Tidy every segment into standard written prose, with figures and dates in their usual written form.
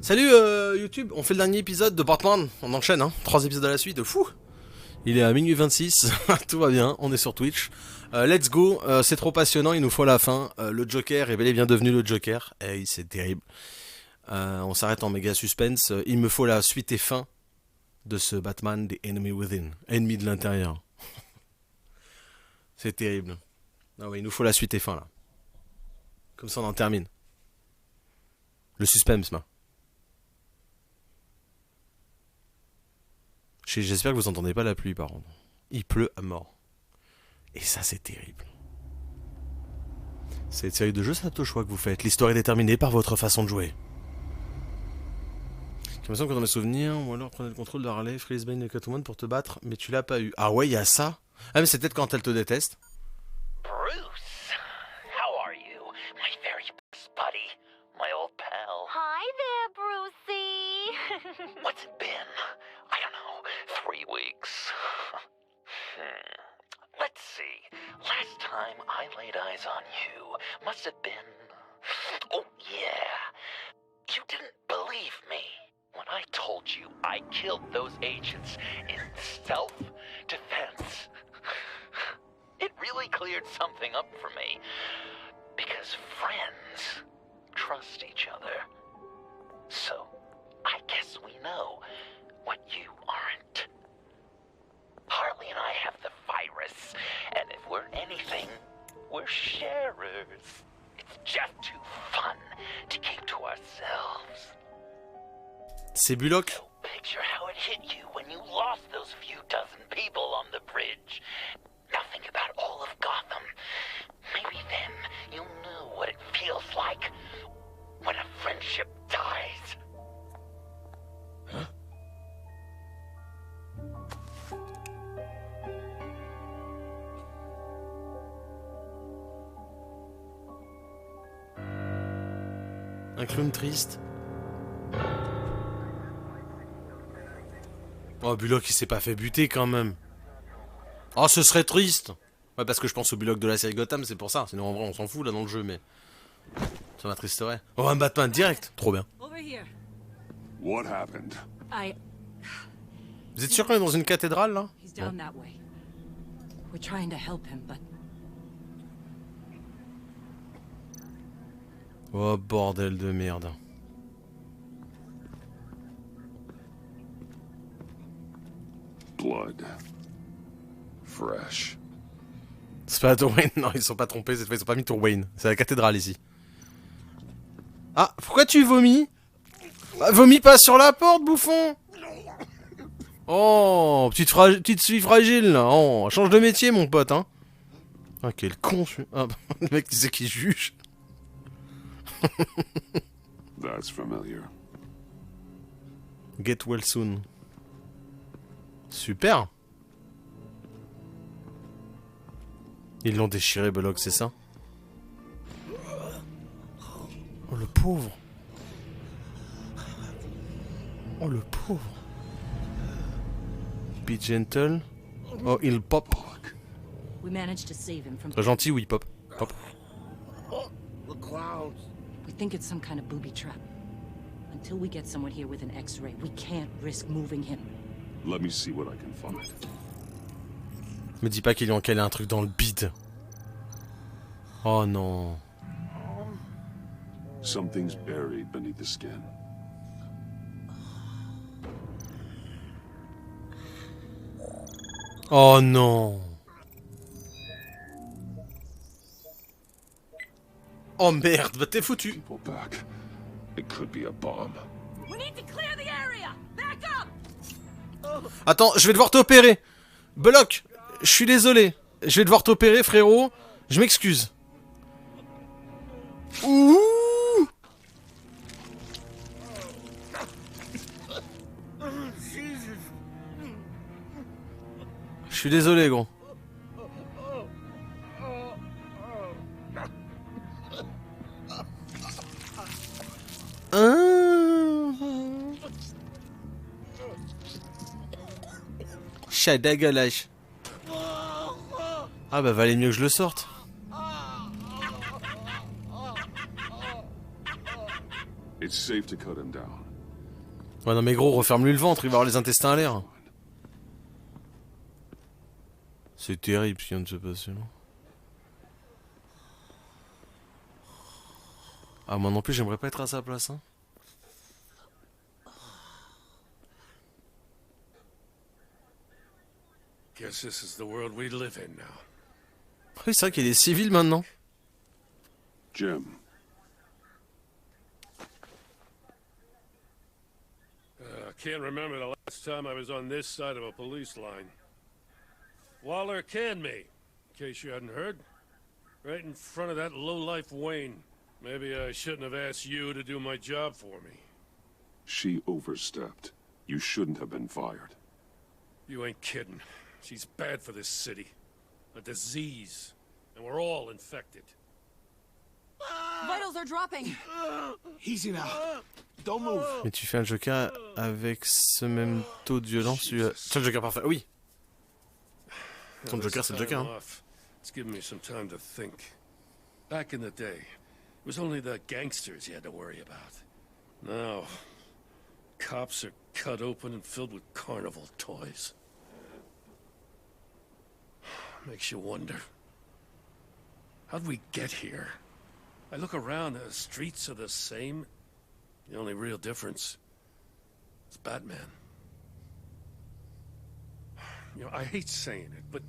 Salut YouTube, on fait le dernier épisode de Batman, on enchaîne hein, 3 épisodes à la suite, fou. Il est à minuit 26, tout va bien, on est sur Twitch. Let's go, c'est trop passionnant, il nous faut la fin. Le Joker est bel et bien devenu le Joker, et c'est terrible. On s'arrête en méga suspense, il me faut la suite et fin de ce Batman des Enemy Within, ennemi de l'intérieur. C'est terrible. Ah ouais, il nous faut la suite et fin là. Comme ça on en termine. Le suspense là. J'espère que vous entendez pas la pluie par contre. Il pleut à mort. Et ça c'est terrible. Cette série de jeux, c'est au choix que vous faites. L'histoire est déterminée par votre façon de jouer. Il me semble que dans mes souvenirs, ou alors prenez le contrôle de Harley, Freeze Bane et Catwoman pour te battre, mais tu l'as pas eu. Ah ouais, il y a ça. Ah mais c'est peut-être quand elle te déteste. Bruce, how are you? My very best buddy, my old pal. Hi there, Brucey. What's it been? I don't know, 3 weeks. Let's see. Last time I laid eyes on you must have been... Oh, yeah. You didn't believe me when I told you I killed those agents in self-defense. It really cleared something up for me. Because friends trust each other. So, I guess we know what you aren't. Harley and I have the virus, and if we're anything, we're sharers. It's just too fun to keep to ourselves. C'est Bullock. So picture how it hit you when you lost those few dozen people on the bridge. Now think about all of Gotham. Maybe then you'll know what it feels like when a friendship dies. Huh? Un clown triste. Oh, Bullock il s'est pas fait buter quand même. Oh, ce serait triste. Ouais, parce que je pense au Bullock de la série Gotham, c'est pour ça. Sinon, en vrai, on s'en fout là dans le jeu, mais ça m'attristerait. Oh, un Batman direct. Trop bien. What happened? Vous êtes sûr qu'on est dans une cathédrale là? He's down that way. We're trying to help him, but Oh, bordel de merde. Blood. Fresh. C'est pas Tour Wayne, non, ils sont pas trompés cette fois, ils ont pas mis Tour Wayne. C'est la cathédrale ici. Ah, pourquoi tu vomis? Bah, vomis pas sur la porte, bouffon! Oh, petite fille fragile là. Oh, change de métier, mon pote, hein. Ah, quel con, ah, le mec, tu sais qui juge. That's familiar. Get well soon. Super. Ils l'ont déchiré, Bullock, c'est ça? Oh, le pauvre. Oh, le pauvre. Be gentle. Oh, il pop. we managed to save him from. Très gentil, oui, pop. Pop. We think it's some kind of booby trap. Until we get someone here with an X-ray, we can't risk moving him. Let me see what I can find. Me dis pas qu'ils lui ont calé un truc dans le bide. Oh non. Something's buried beneath the skin. Oh non. Oh merde, bah t'es foutu. People back. It could be a bomb. We need to clear the area. Back up. Attends, je vais devoir t'opérer. Bullock, je suis désolé. Je vais devoir t'opérer, frérot. Je m'excuse. Ouh. Je suis désolé, gros. Chat dégueulasse. Ah bah valait mieux que je le sorte. It's safe to cut him down. Ouais, non mais gros, referme-lui le ventre, il va avoir les intestins à l'air. C'est terrible ce qui vient de se passer là. Ah, moi non plus, j'aimerais pas être à sa place, hein. Guess this is the world we live in now. Oui, c'est vrai qu'il est civil maintenant. Jim, I can't remember the last time I was on this side of a police line. Waller canned me, in case you hadn't heard. Right in front of that lowlife Wayne. Maybe I shouldn't have asked you to do my job for me. she overstepped. You shouldn't have been fired. You ain't kidding. She's bad for this city. A disease. And we're all infected. Vitals are dropping. Easy now. Don't move. Mais tu fais un Joker avec ce même taux de violence. C'est le Joker parfait. Oui. Ton Joker, c'est le Joker. Hein. It's given me some time to think. Back in the day, it was only the gangsters you had to worry about. Now, cops are cut open and filled with carnival toys. Makes you wonder. How'd we get here? I look around, the streets are the same. The only real difference is Batman. You know, I hate saying it, but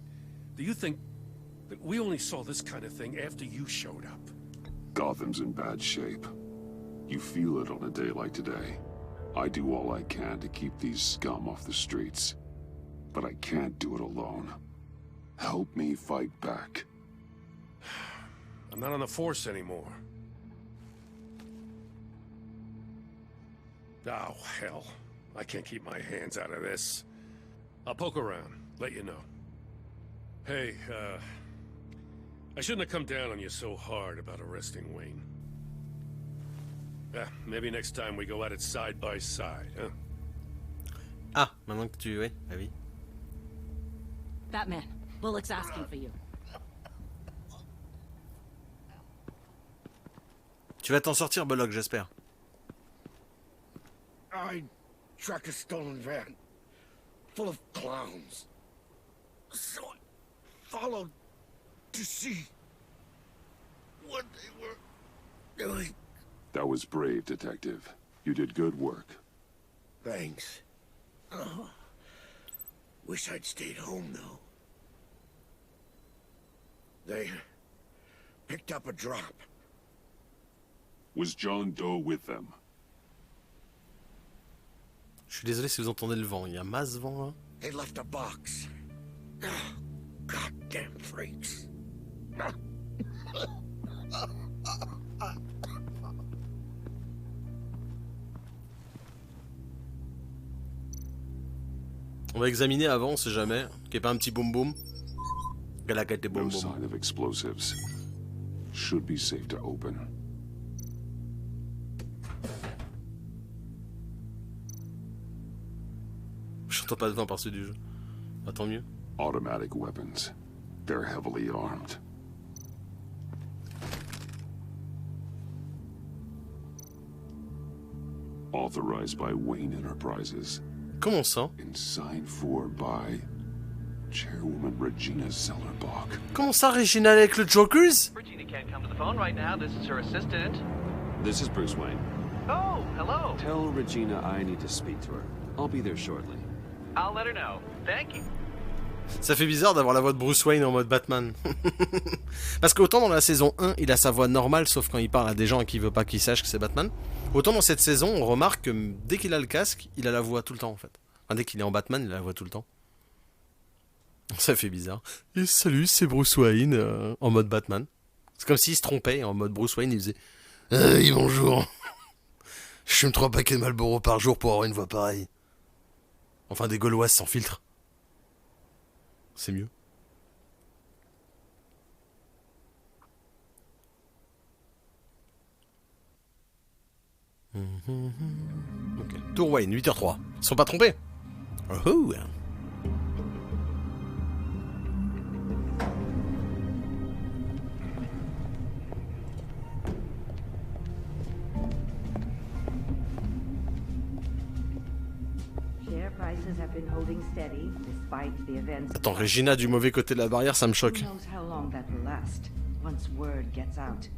do you think that we only saw this kind of thing after you showed up? Gotham's in bad shape. You feel it on a day like today. I do all I can to keep these scum off the streets. But I can't do it alone. Help me fight back. I'm not on the force anymore. Oh, hell. I can't keep my hands out of this. I'll poke around, let you know. Hey, I shouldn't have come down on you so hard about arresting Wayne. Maybe next time we go at it side by side, huh? Ah, maintenant que tu... Oui, ah oui. Batman, Bullock's asking for you. Tu vas t'en sortir, Bullock, j'espère. I tracked a stolen van full of clowns. So I followed to see what they were doing. That was brave, Detective. You did good work. Thanks. Oh, wish I'd stayed home, though. They picked up a drop. Was John Doe with them? Je suis désolé si vous entendez le vent. Il y a masse vent là. They left a box. Oh, goddamn freaks. On va examiner avant, on sait jamais. Qu'il n'y ait pas un petit boum boum. Galacate des boum No boum. sign of explosives. Should be safe to open. J'entends pas de vent par-dessus du jeu. Ah, tant mieux. Automatic weapons. They're heavily armed. Authorized by Wayne Enterprises. Comment ça? And signed for by Chairwoman Regina Zellerbach. Comment ça, Reginald avec le Jokers? Regina can't come to the phone right now. This is her assistant. This is Bruce Wayne. Oh, hello. Tell Regina I need to speak to her. I'll be there shortly. I'll let her know. Thank you. Ça fait bizarre d'avoir la voix de Bruce Wayne en mode Batman. Parce qu'autant dans la saison 1, il a sa voix normale, sauf quand il parle à des gens et qu'il veut pas qu'ils sachent que c'est Batman. Autant dans cette saison, on remarque que dès qu'il a le casque, il a la voix tout le temps en fait. Enfin, dès qu'il est en Batman, il a la voix tout le temps. Ça fait bizarre. Et salut, c'est Bruce Wayne en mode Batman. C'est comme s'il se trompait en mode Bruce Wayne, il faisait oui, bonjour. Je fume 3 paquets de Marlboro par jour pour avoir une voix pareille. Enfin, des Gauloises sans filtre. C'est mieux. Ok. Tour Wayne, 8h03. Ils sont pas trompés. Oh. forces have been holding steady despite the events. Attends, Regina du mauvais côté de la barrière, ça me choque. Who knows how long that will last once word gets out.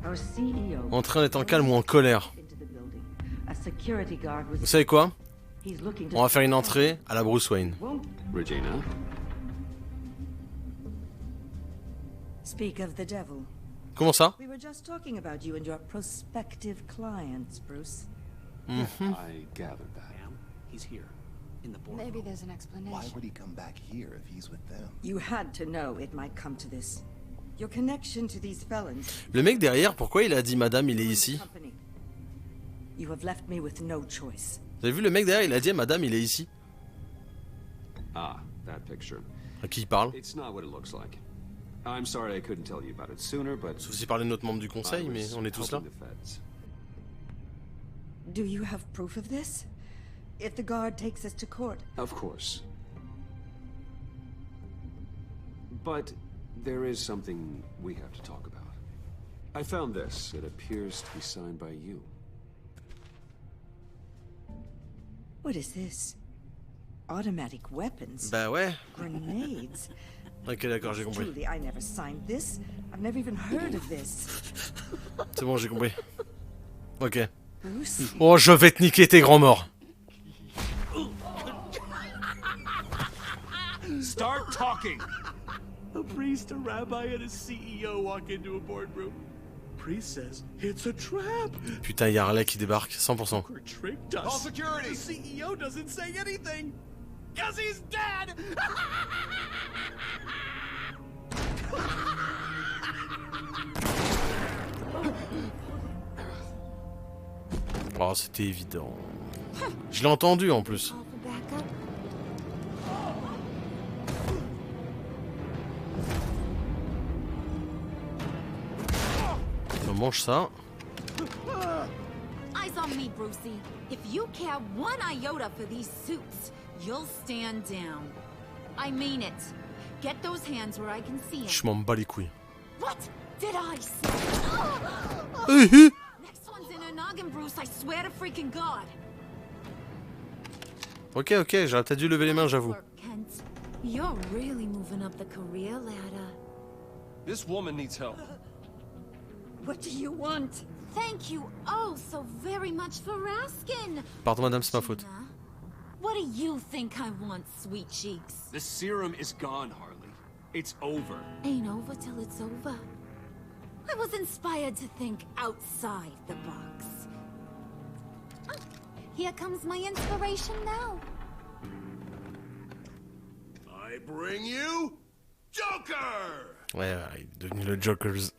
Our CEO En train d'être en calme ou en colère. into the building. A security guard was Vous savez quoi? he's looking to On va faire une entrée à la Bruce Wayne. Won't Regina? speak of the devil. Comment ça? We were just talking about you and your prospective clients, Bruce. I gathered that. He's here, in the boardroom. Maybe there's an explanation. Why would he come back here if he's with them? You had to know it might come to this. Your connection to these felons. Le mec derrière, pourquoi il a dit madame, il est ici? Company. You have left me with no choice. Vous avez vu le mec derrière, il a dit madame, il est ici. Ah, that picture. À qui il parle? It's not what it looks like. I'm sorry I couldn't tell you about it sooner, but Sauf si parler de notre membre du conseil, mais on est tous là. Do you have proof of this? If the guard takes us to court. Of course. But there is something we have to talk about. I found this. It appears to be signed by you. What is this? Automatic weapons? Bah ouais. Grenades? Ok, d'accord, j'ai compris. Truly, I never signed this. I've never even heard of this. C'est bon, j'ai compris. Ok. Bruce? Oh, je vais te niquer tes grands morts. Start talking! A priest, a rabbi, and a CEO walk into a boardroom. Priest says it's a trap. Putain, y'a Harley qui débarque, 100%. Or tricked us. Call security. The CEO doesn't say anything. Cause he's dead. Oh, c'était évident. Je l'ai entendu en plus. On mange ça. Eyes on me, Brucey. If you care one iota for these suits, you'll stand down. I mean it. Get those hands where I can see them. Je m'en bats les couilles. What did I say? Next one's in her noggin, Bruce. I swear to freaking God. Ok, j'aurais peut-être dû lever les mains, j'avoue. Kent, you're really moving up the career ladder. This woman needs help. What do you want? Thank you oh so very much for asking. Pardon, madame, c'est ma faute. Gina, what do you think I want, sweet cheeks? The serum is gone, Harley. It's over. Ain't over till it's over. I was inspired to think outside the box. Oh, here comes my inspiration now. I bring you Joker! Ouais, il est devenu le Jokers.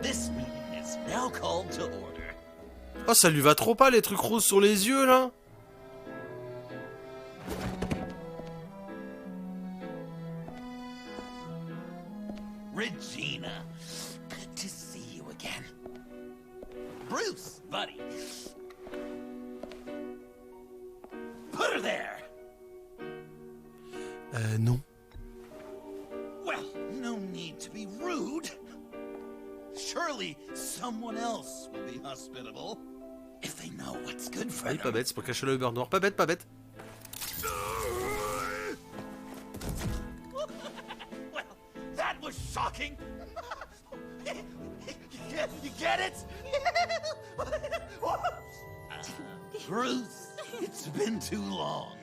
This meeting is now called to order. Oh, ça lui va trop pas les trucs roses sur les yeux là. Regina, good to see you again. Bruce, buddy. Put her there. Non. Well, no need to be rude. Surely someone else will be hospitable if they know what's good for Oui, them. pas bête, c'est pour cacher le beurre noir. Pas bête, pas bête. Well, that was shocking. You get it? Bruce, it's been too long.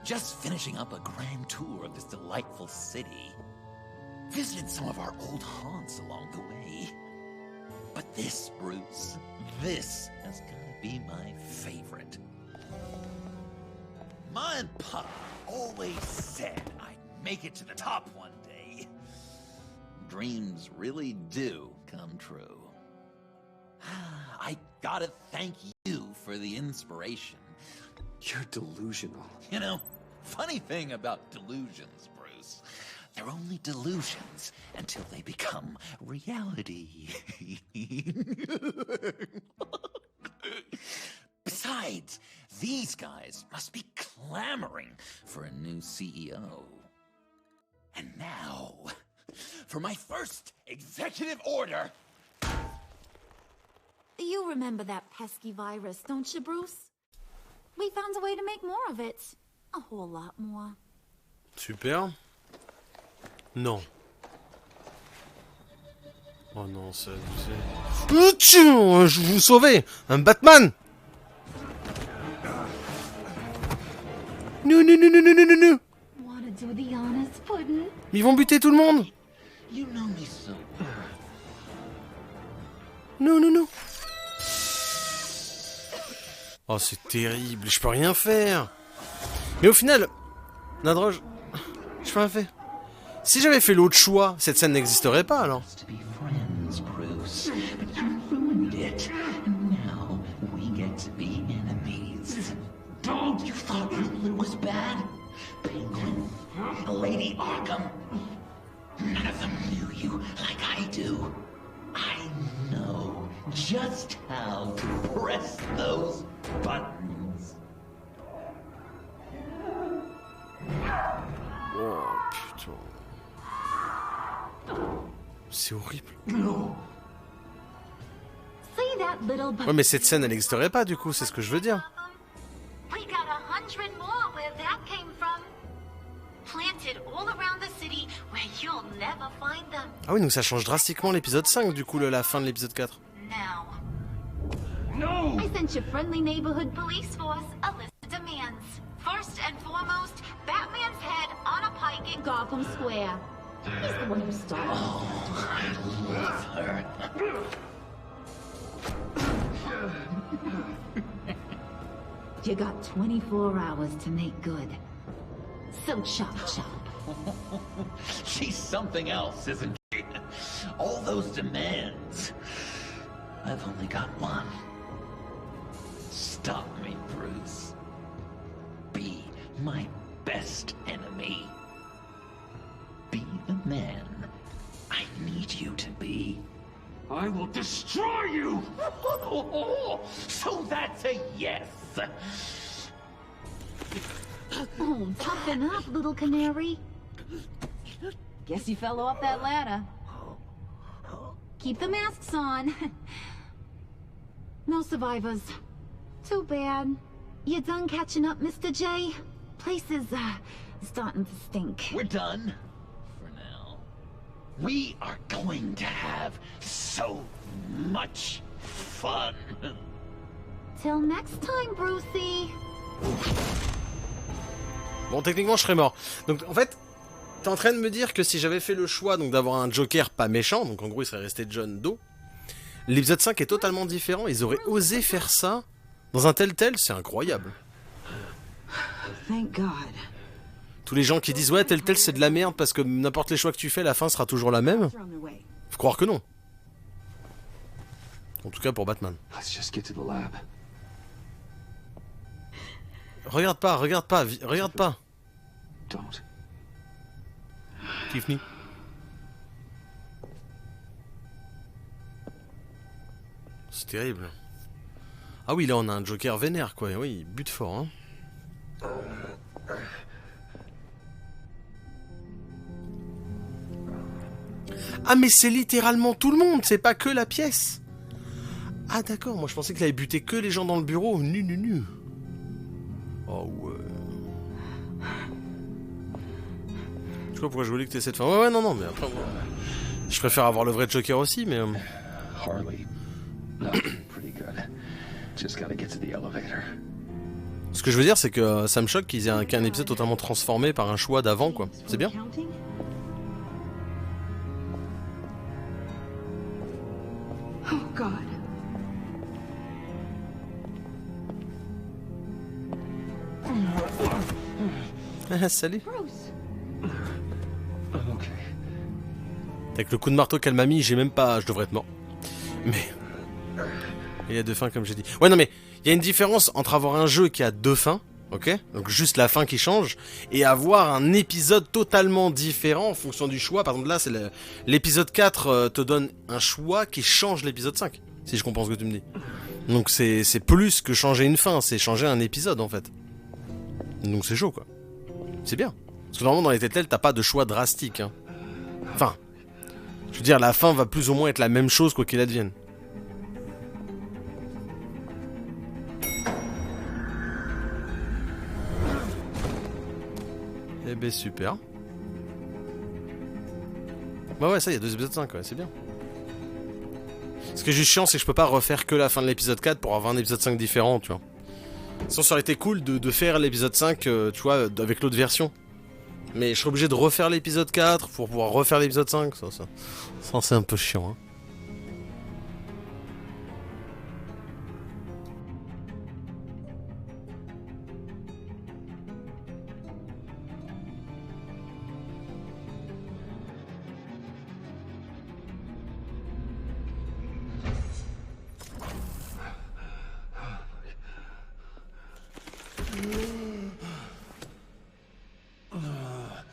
Just finishing up a grand tour of this delightful city. Visited some of our old haunts along the way. But this, Bruce, this has gotta be my favorite. Ma and Pa always said I'd make it to the top one day. Dreams really do come true. I gotta thank you for the inspiration. You're delusional. You know, funny thing about delusions, Bruce. They're only delusions until they become reality. Besides, these guys must be clamoring for a new CEO. And now, for my first executive order. You remember that pesky virus, don't you, Bruce? We found a way to make more of it. A whole lot more. Super. Non. Oh non, c'est abusé. Tiens, je vous sauvais. Un Batman. Non, non, non, non, non, non, non, non. Wanna do the honors, Puddin'? Ils vont buter tout le monde. You know me so. Non, non, non. Oh, c'est terrible. Je peux rien faire. Mais au final, Nadroge, je peux rien faire. Si j'avais fait l'autre choix, cette scène n'existerait pas alors. Don't you thought Lulu was bad? Penguin, Lady Arkham. None of them knew you like I do. I know just how to press those buttons. Oh putain. C'est horrible. See that little Ouais, mais cette scène elle n'existerait pas du coup, c'est ce que je veux dire. We got 100 more where that came from. Planted all around the city where you'll never find them. Ah oui, donc ça change drastiquement l'épisode 5 du coup, la fin de l'épisode 4. Now. No! I sent your friendly neighborhood police force a list of demands. First and foremost, Batman's head on a pike in Gotham Square. He's the one who started. Oh, I love her. You got 24 hours to make good. So chop chop. She's something else, isn't she? All those demands. I've only got one. Stop me, Bruce. Be my best enemy. Be the man I need you to be. I will destroy you! So that's a yes! Oh, toughen up, little canary. Guess you fell off that ladder. Keep the masks on. No survivors. Too bad. You done catching up, Mr. J? Place is, starting to stink. We're done. For now. We are going to have so much fun. Till next time, Brucey. Bon, techniquement, je serais mort. Donc, en fait, t'es en train de me dire que si j'avais fait le choix donc d'avoir un Joker pas méchant, donc en gros, il serait resté John Doe, l'épisode 5 est totalement différent. Ils auraient osé faire ça dans un tel, c'est incroyable. Thank God. Tous les gens qui disent ouais, tel c'est de la merde parce que n'importe les choix que tu fais, la fin sera toujours la même. Faut croire que non. En tout cas pour Batman. Let's just get to the lab. Regarde pas, regarde pas, regarde pas. Don't. Tiffany. C'est terrible. Ah oui, là on a un Joker vénère quoi. Oui, il bute fort hein. Ah mais c'est littéralement tout le monde, c'est pas que la pièce. Ah d'accord, moi je pensais qu'il avait buté que les gens dans le bureau. Nu. Oh ouais. Je sais pas pourquoi je voulais que tu essaies de faire. Ouais, non, mais après, moi, je préfère avoir le vrai Joker aussi, mais. Harley. Pretty good. Just gotta get to the elevator. Ce que je veux dire, c'est que ça me choque qu'ils aient qu'un épisode totalement transformé par un choix d'avant, quoi. C'est bien. Oh God. Salut. Bruce. Okay. Avec le coup de marteau qu'elle m'a mis, j'ai même pas. Je devrais être mort. Mais. Il y a deux fins, comme j'ai dit. Ouais, non, mais il y a une différence entre avoir un jeu qui a deux fins, ok? Donc juste la fin qui change, et avoir un épisode totalement différent en fonction du choix. Par exemple, là, c'est l'épisode 4 te donne un choix qui change l'épisode 5, si je comprends ce que tu me dis. Donc c'est plus que changer une fin, c'est changer un épisode en fait. Donc c'est chaud, quoi. C'est bien. Parce que normalement dans les Telltale t'as pas de choix drastique. Hein. Enfin, je veux dire la fin va plus ou moins être la même chose quoi qu'il advienne. Eh ben super. Bah ouais ça il y a 2 épisodes 5 ouais, c'est bien. Ce qui est juste chiant c'est que je peux pas refaire que la fin de l'épisode 4 pour avoir un épisode 5 différent tu vois. Sinon ça aurait été cool de faire l'épisode 5 tu vois avec l'autre version. Mais je serais obligé de refaire l'épisode 4 pour pouvoir refaire l'épisode 5. Ça c'est un peu chiant hein.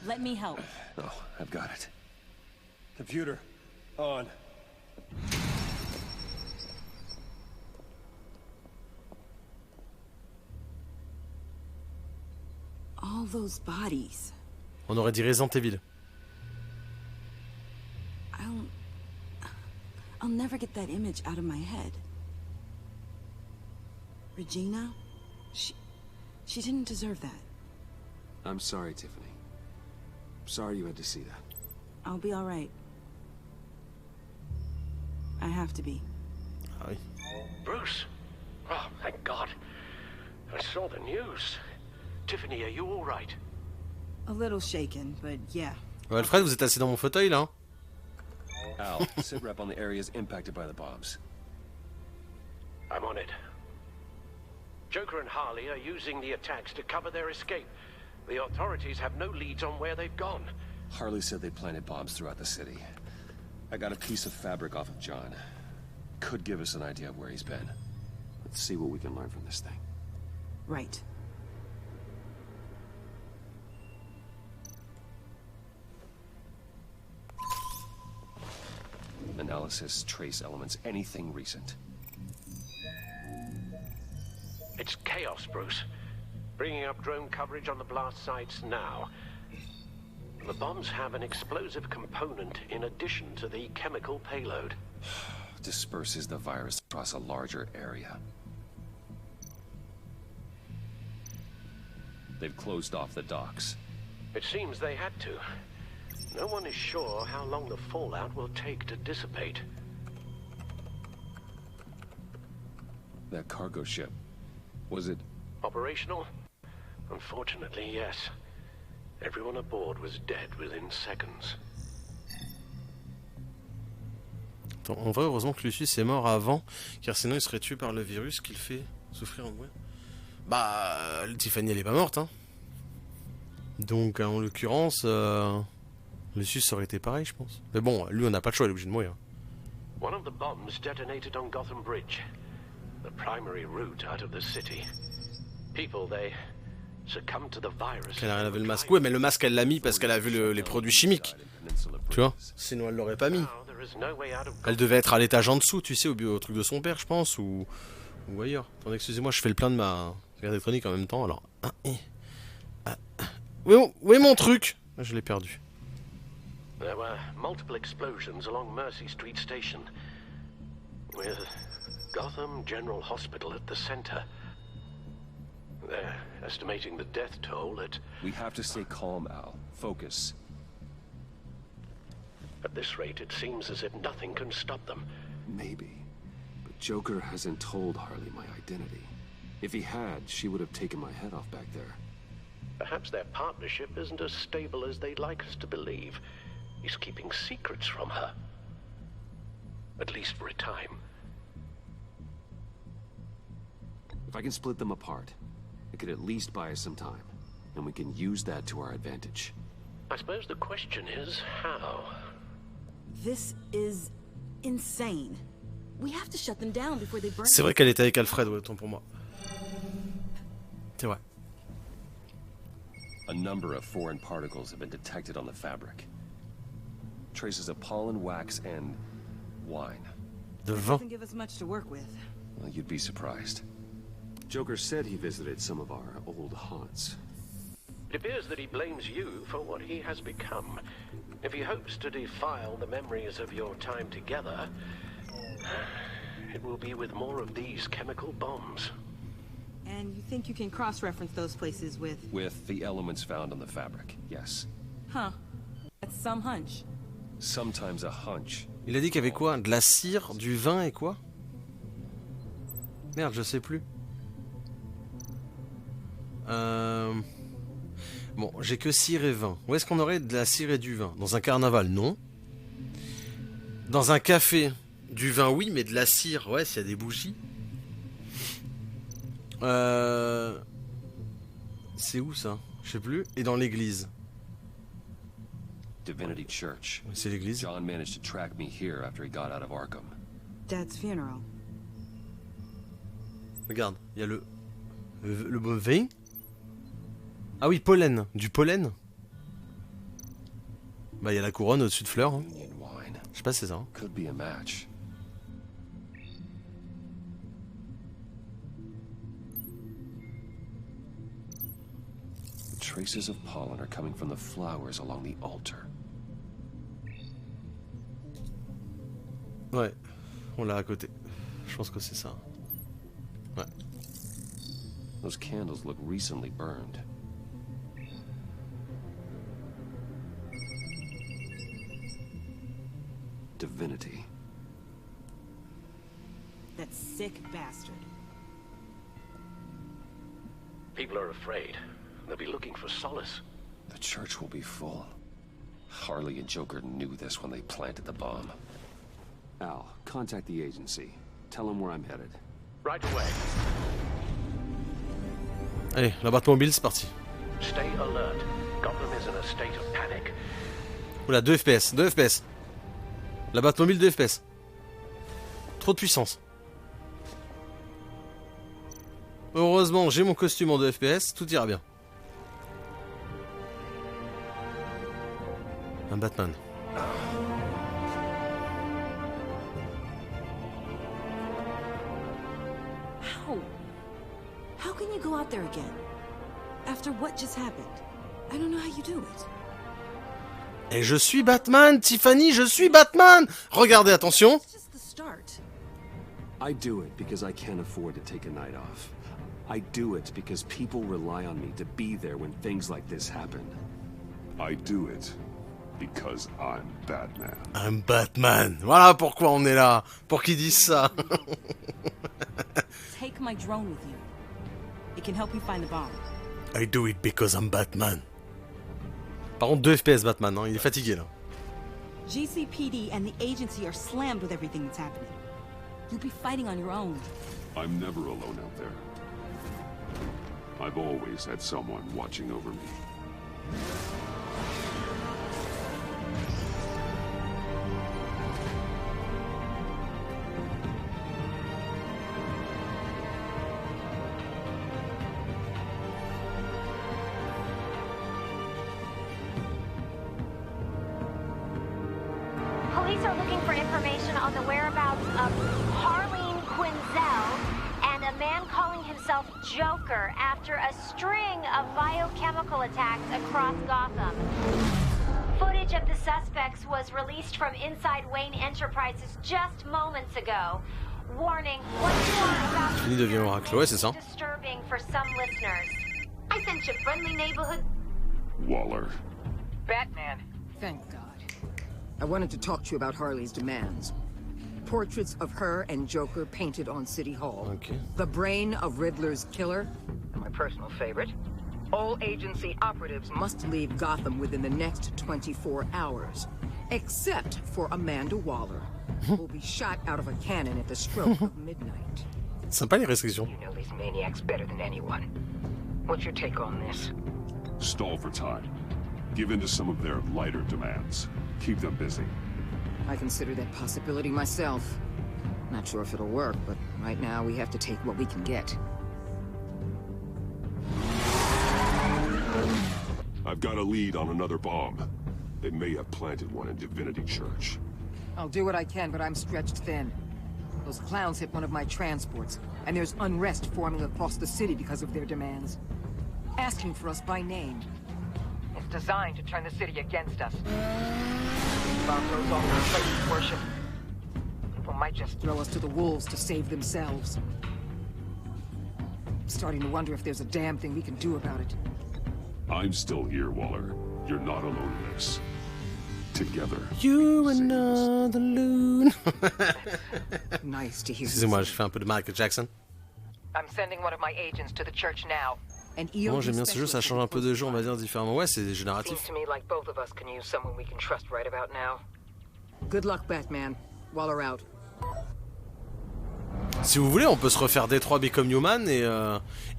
Let me help. Oh, I've got it. Computer, on. All those bodies. On aurait dit Resident Evil. I'll never get that image out of my head. Regina? She didn't deserve that. I'm sorry, Tiffany. Sorry you had to see that. I'll be all right. I have to be. Ah oui. Bruce? Oh, thank God. I saw the news. Tiffany, are you all right? A little shaken, but yeah. Ouais, Alfred, vous êtes assis dans mon fauteuil là. Al, sit rep on the areas impacted by the bombs. I'm on it. Joker and Harley are using the attacks to cover their escape. The authorities have no leads on where they've gone. Harley said they planted bombs throughout the city. I got a piece of fabric off of John. Could give us an idea of where he's been. Let's see what we can learn from this thing. Right. Analysis, trace elements, anything recent. It's chaos, Bruce. Bringing up drone coverage on the blast sites now. The bombs have an explosive component in addition to the chemical payload. Disperses the virus across a larger area. They've closed off the docks. It seems they had to. No one is sure how long the fallout will take to dissipate. That cargo ship, was it operational? Unfortunately, yes. Everyone aboard was dead within seconds. Attends, en vrai, heureusement que Lucius est mort avant, car sinon il serait tué par le virus qu'il fait souffrir en vrai. Bah, Tiffany elle est pas morte, hein. Donc en l'occurrence, Lucius aurait été pareil, je pense. Mais bon, lui on n'a pas de choix, il est obligé de mourir. One of the bombs detonated on Gotham Bridge, the primary route out of the city. People, they succumbed to the virus. Elle a lavé le masque. Ouais, mais le masque elle l'a mis parce qu'elle a vu les produits chimiques. Tu vois? Sinon elle l'aurait pas mis. Elle devait être à l'étage en dessous, tu sais, au truc de son père, je pense, ou ailleurs. Attendez, excusez-moi, je fais le plein de ma carte électronique en même temps, alors. Où est mon truc? Je l'ai perdu. There were multiple explosions along Mercy Street Station, with Gotham General Hospital at the center. They're estimating the death toll at... We have to stay calm, Al. Focus. At this rate, it seems as if nothing can stop them. Maybe. But Joker hasn't told Harley my identity. If he had, she would have taken my head off back there. Perhaps their partnership isn't as stable as they'd like us to believe. He's keeping secrets from her. At least for a time. If I can split them apart, it could at least buy us some time. And we can use that to our advantage. I suppose the question is, how? This is insane. We have to shut them down before they burn. C'est vrai qu'elle était avec Alfred, ouais, autant pour moi. C'est vrai. A number of foreign particles have been detected on the fabric. Traces of pollen, wax, and wine. De vin. Doesn't give us much to work with. Well, you'd be surprised. Joker said he visited some of our old haunts. It appears that he blames you for what he has become. If he hopes to defile the memories of your time together, it will be with more of these chemical bombs. And you think you can cross-reference those places with... With the elements found on the fabric, yes. Huh. That's some hunch. Sometimes a hunch. Il a dit qu'il y avait quoi? De la cire, du vin et quoi? Merde, je sais plus. Bon, j'ai que cire et vin. Où est-ce qu'on aurait de la cire et du vin? Dans un carnaval, non. Dans un café, du vin, oui, mais de la cire, ouais, s'il y a des bougies. C'est où ça? Je sais plus. Et dans l'église. Divinity Church. C'est l'église. John managed to track me here after he got out of Arkham. Dad's funeral. Regarde, il y a le vin. Ah oui, pollen. Du pollen. Bah, il y a la couronne au-dessus de fleurs. Hein. Je sais pas si c'est ça. Hein. Could be a match. The traces of pollen are coming from the flowers along the altar. Ouais, on l'a à côté. Je pense que c'est ça. Ouais. Those candles look recently burned. Divinity. That sick bastard. People are afraid. They'll be looking for solace. The church will be full. Harley and Joker knew this when they planted the bomb. Al, contact the agency. Tell them where I'm headed. Right away. Allez, la Batmobile, c'est parti. Stay alert. Gotham is in a state of panic. Oula, 2 FPS, 2 FPS. La Batmobile, 2 FPS. Trop de puissance. Heureusement, j'ai mon costume en 2 FPS, tout ira bien. Un Batman. How can you go out there again? After what just happened? I don't know how you do it. Et je suis Batman, Tiffany, je suis Batman. Regardez, attention. It's just the start. I do it because I can't afford to take a night off. I do it because people rely on me to be there when things like this happen. I do it because I'm Batman. I'm Batman. Voilà pourquoi on est là. Pour qu'ils disent ça. Take my drone with you. It can help you find the bomb. I do it because I'm Batman. Par contre, 2 FPS Batman, hein, il est fatigué là. GCPD and the agency are slammed with everything that's happening. You'll be fighting on your own. I'm never alone out there. I've always had someone watching over me. Police are looking for information on the whereabouts of Harleen Quinzel and a man calling himself Joker after a string of biochemical attacks across Gotham. Footage of the suspects was released from inside Wayne Enterprises just moments ago. Warning, what you are about to Fini devient oracle, ouais, c'est ça. disturbing for some listeners. I sent you friendly neighborhood. Waller. Batman. Thank God. I wanted to talk to you about Harley's demands. Portraits of her and Joker painted on City Hall. Okay. The brain of Riddler's killer. My personal favorite. All agency operatives must leave Gotham within the next 24 hours. Except for Amanda Waller, who will be shot out of a cannon at the stroke of midnight. Sympa les restrictions. You know these maniacs better than anyone. What's your take on this? Stall for time. Give in to some of their lighter demands. Keep them busy. I consider that possibility myself. Not sure if it'll work, but right now we have to take what we can get. I've got a lead on another bomb. They may have planted one in Divinity Church. I'll do what I can, but I'm stretched thin. Those clowns hit one of my transports, and there's unrest forming across the city because of their demands. Asking for us by name. designed to turn the city against us. Bomb goes off in places worship. People might just throw us to the wolves to save themselves. I'm starting to wonder if there's a damn thing we can do about it. I'm still here, Waller. You're not alone in this. Together. You another loon. Nice to hear. Excusez-moi, j'ai fait un peu de Michael Jackson. I'm sending one of my agents to the church now. Moi j'aime bien ce jeu, ça change un peu de jeu, on va dire différemment. Ouais, c'est génératif. Seems to me like both of us can use someone we can trust right about now. Good luck, Batman. Waller out. Si vous voulez, on peut se refaire Detroit Become Human et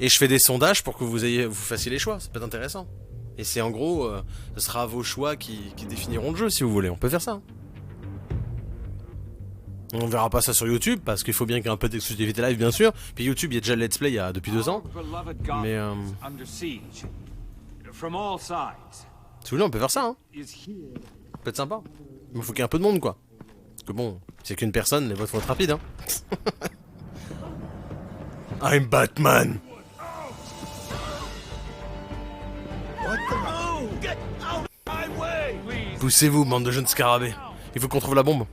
je fais des sondages pour que vous fassiez les choix. Ça peut être intéressant. Et c'est en gros, ce sera vos choix qui définiront le jeu si vous voulez. On peut faire ça. On verra pas ça sur YouTube parce qu'il faut bien qu'il y ait un peu d'exclusivité live bien sûr. Puis YouTube, il y a déjà le let's play depuis 2 ans. Mais si vous voulez, on peut faire ça. Hein. Ça peut être sympa. Il faut qu'il y ait un peu de monde quoi. Parce que bon, c'est qu'une personne, les votes vont être rapides. Hein. I'm Batman. Poussez-vous, bande de jeunes scarabées. Il faut qu'on trouve la bombe.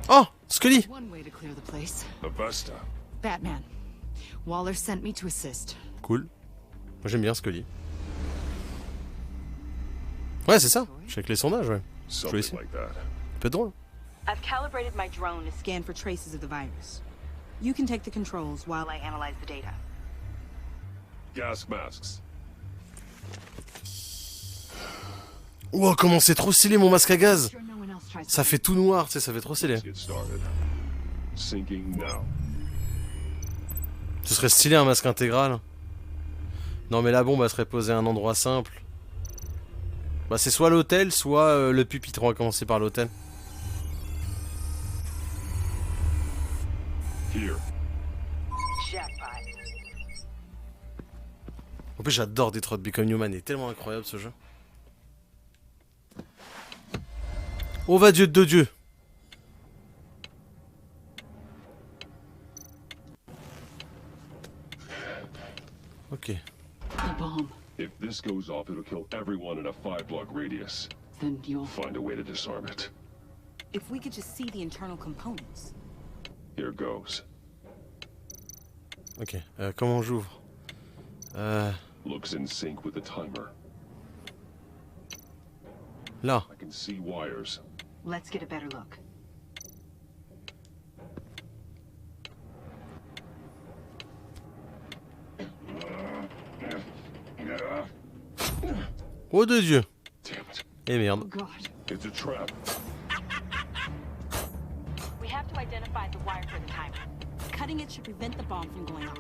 Oh, Scully. Batman. Waller sent me to assist. Cool. Moi j'aime bien Scully. Ouais, c'est ça. Je fais avec les sondages, ouais. Je vais essayer. Un peu drôle. I've calibrated my drone to scan for traces of the virus. You can take the controls while I analyze the data. Gas masks. Wow, comment c'est trop stylé mon masque à gaz. Ça fait tout noir, tu sais, ça fait trop stylé. Ce serait stylé un masque intégral. Non mais la bombe elle serait posée à un endroit simple. Bah c'est soit l'hôtel, soit le pupitre. On va commencer par l'hôtel. En plus j'adore Detroit Become Human, il est tellement incroyable ce jeu. Oh va Dieu de Dieu. Ok. If this goes off, it'll kill everyone in a 5-block radius. Then you'll find a way to disarm it. If we could just see the internal components. Here goes. Ok, comment j'ouvre Looks in sync with the timer. Là. I can see wires. Let's get a better look. Oh de Dieu. Eh merde. It's a trap. We have to identify the wire for the timer. Cutting it should prevent the bomb from going off.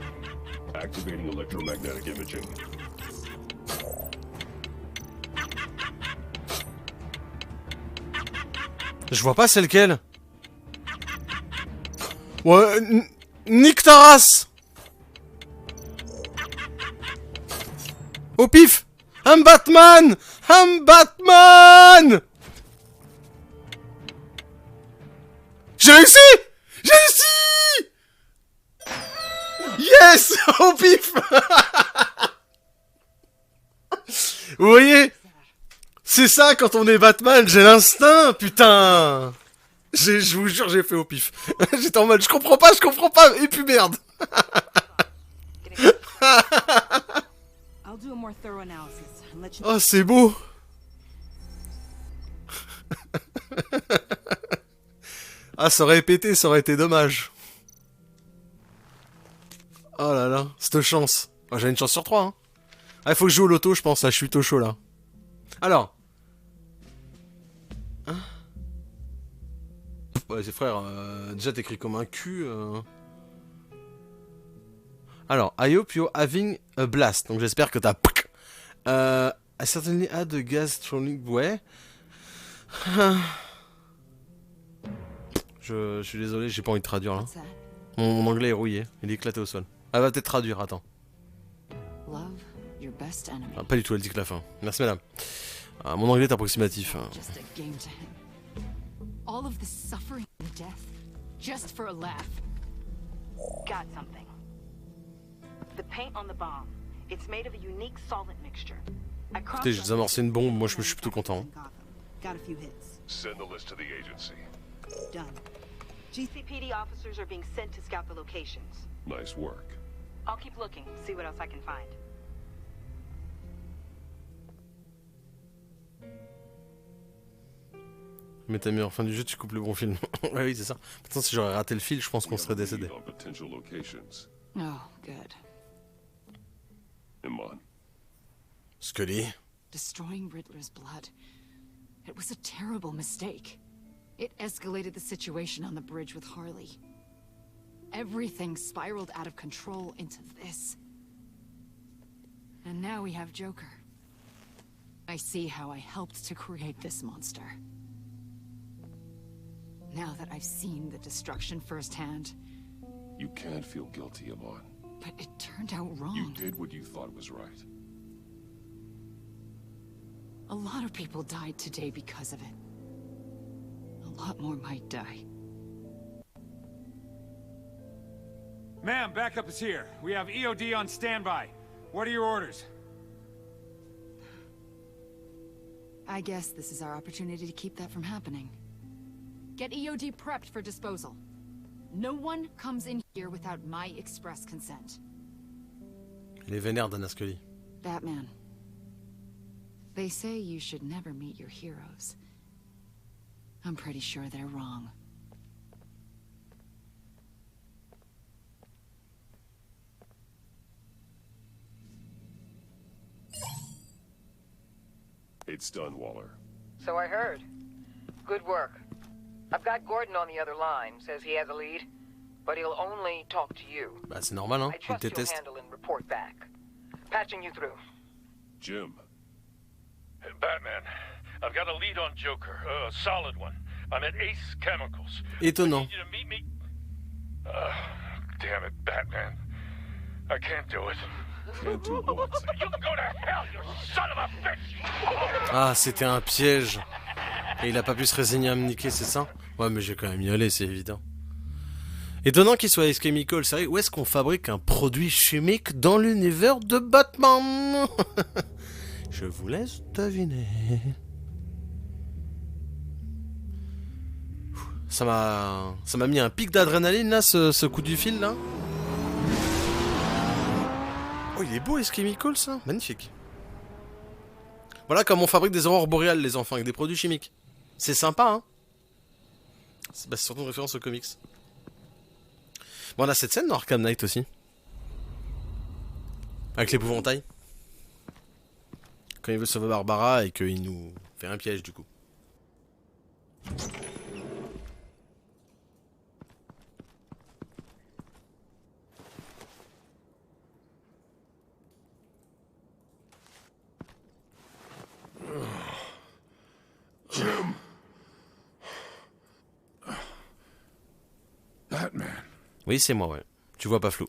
Activating electromagnetic imaging. Je vois pas c'est lequel. Ouais, nique ta race. Au pif. I'm Batman. I'm Batman. J'ai réussi. J'ai réussi. Yes. Au pif. Vous voyez? C'est ça quand on est Batman, j'ai l'instinct, putain. Je vous jure, j'ai fait au pif. J'étais en mode, je comprends pas, et puis merde. Oh, c'est beau. Ah, ça aurait pété, ça aurait été dommage. Oh là là, cette chance. Oh, j'ai une chance sur 3. Hein. Ah, il faut que je joue au loto, je pense, là, je suis au chaud là. Alors. Hein ouais, c'est frère, déjà t'écris comme un cul. Alors, I hope you're having a blast. Donc j'espère que t'as... I certainly had a gastronomic way. Je suis désolé, j'ai pas envie de traduire là. Mon anglais est rouillé, il est éclaté au sol. Elle va peut-être traduire, attends. Ah, pas du tout, elle dit que la fin. Merci madame. Ah, mon anglais est approximatif. All of this suffering and death, just for a laugh. Got something. The paint on the bomb. It's made of a unique solvent mixture. Écoutez, j'ai désamorcé une bombe, moi je suis plutôt content. Got a few hits. Send the list to the agency. Done. GCPD officers are being sent to scout the locations. Nice work. I'll keep looking, see what else I can find. Mais t'as mis en fin du jeu, tu coupes le bon film. Ouais, oui, c'est ça. Pourtant, si j'aurais raté le fil, je pense qu'on serait décédé. Oh, good. Scully. Destroying Riddler's blood. It was a terrible mistake. It escalated the situation on the bridge with Harley. Everything spiraled out of control into this. And now we have Joker. I see how I helped to create this monster. Now that I've seen the destruction firsthand. You can't feel guilty, Amon. But it turned out wrong. You did what you thought was right. A lot of people died today because of it. A lot more might die. Ma'am, backup is here. We have EOD on standby. What are your orders? I guess this is our opportunity to keep that from happening. Get EOD prepped for disposal. No one comes in here without my express consent. Elle est vénère, Dana Scully. Batman. They say you should never meet your heroes. I'm pretty sure they're wrong. It's done, Waller. So I heard. Good work. I've got Gordon on the other line. Says he has a lead, but he'll only talk to you. Bah c'est normal, hein. I trust Il you'll déteste. handle and report back. Patching you through. Jim. Hey, Batman, I've got a lead on Joker, a solid one. I'm at Ace Chemicals. Étonnant. I need you to meet me. Damn it, Batman. I can't do it. Can't do what? You can go to hell, you son of a bitch! Ah, c'était un piège. Et il a pas pu se résigner à me niquer, c'est ça? Ouais, mais j'ai quand même y aller, c'est évident. Étonnant qu'il soit Ace Chemical, c'est vrai. Où est-ce qu'on fabrique un produit chimique dans l'univers de Batman? Je vous laisse deviner. Ça m'a mis un pic d'adrénaline là, ce coup du fil là. Oh, il est beau Ace Chemical, ça, magnifique. Voilà comme on fabrique des aurores boréales, les enfants, avec des produits chimiques. C'est sympa, hein. C'est surtout une référence aux comics. Bon, on a cette scène dans Arkham Knight aussi. Avec l'épouvantail. Quand il veut sauver Barbara et qu'il nous fait un piège, du coup. Jim. Batman. Oui, c'est moi, ouais. Tu vois pas flou.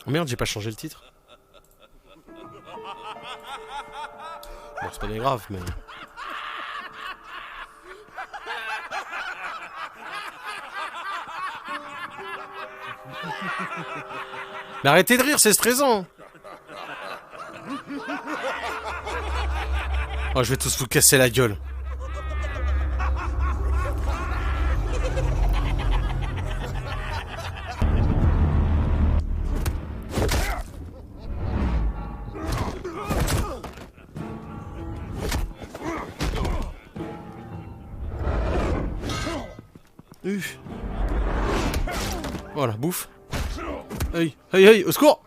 Oh merde, j'ai pas changé le titre. Bon, c'est pas bien grave, mais... Mais arrêtez de rire, c'est stressant. Oh, je vais tous vous casser la gueule. Voilà, bouffe. Aïe, aïe, aïe, au secours.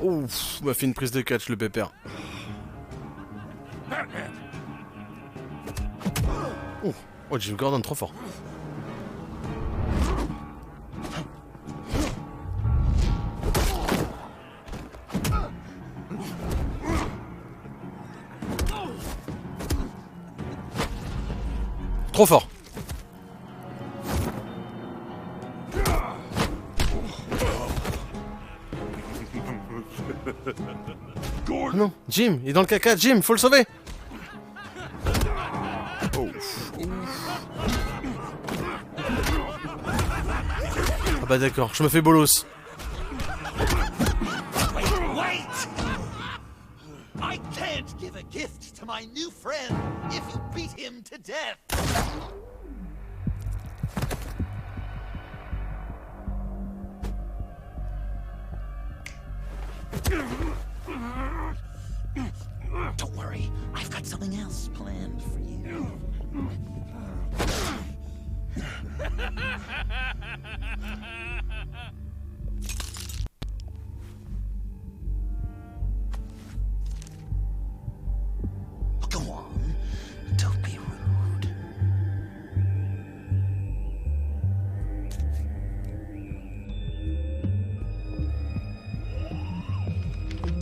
Ouf, m'a fait une prise de catch, le pépère. Oh, Jim Gordon, trop fort. Trop fort. Oh non, Jim, il est dans le caca, Jim, faut le sauver. Oh. Ah bah d'accord, je me fais bolos. Wait! I can't give a gift to my new friend if you beat him to death. Don't worry, I've got something else planned for you. Go on, don't be rude.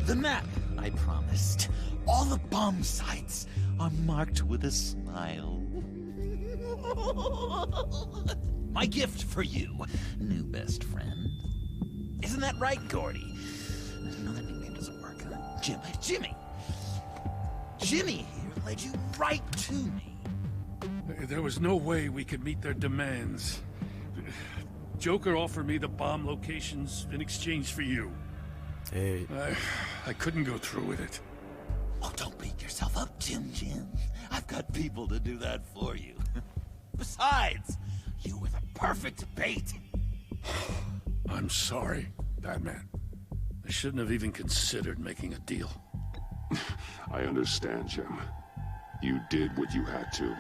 The map I promised. All the bomb sites are marked with a smile. My gift for you, new best friend. Isn't that right, Gordy? No, that nickname doesn't work. Jimmy! Jimmy here led you right to me. There was no way we could meet their demands. Joker offered me the bomb locations in exchange for you. Hey. I couldn't go through with it. Oh, don't beat yourself up, Jim. I've got people to do that for you. Besides, you were the perfect bait. I'm sorry, Batman. I shouldn't have even considered making a deal. I understand, Jim. You did what you had to.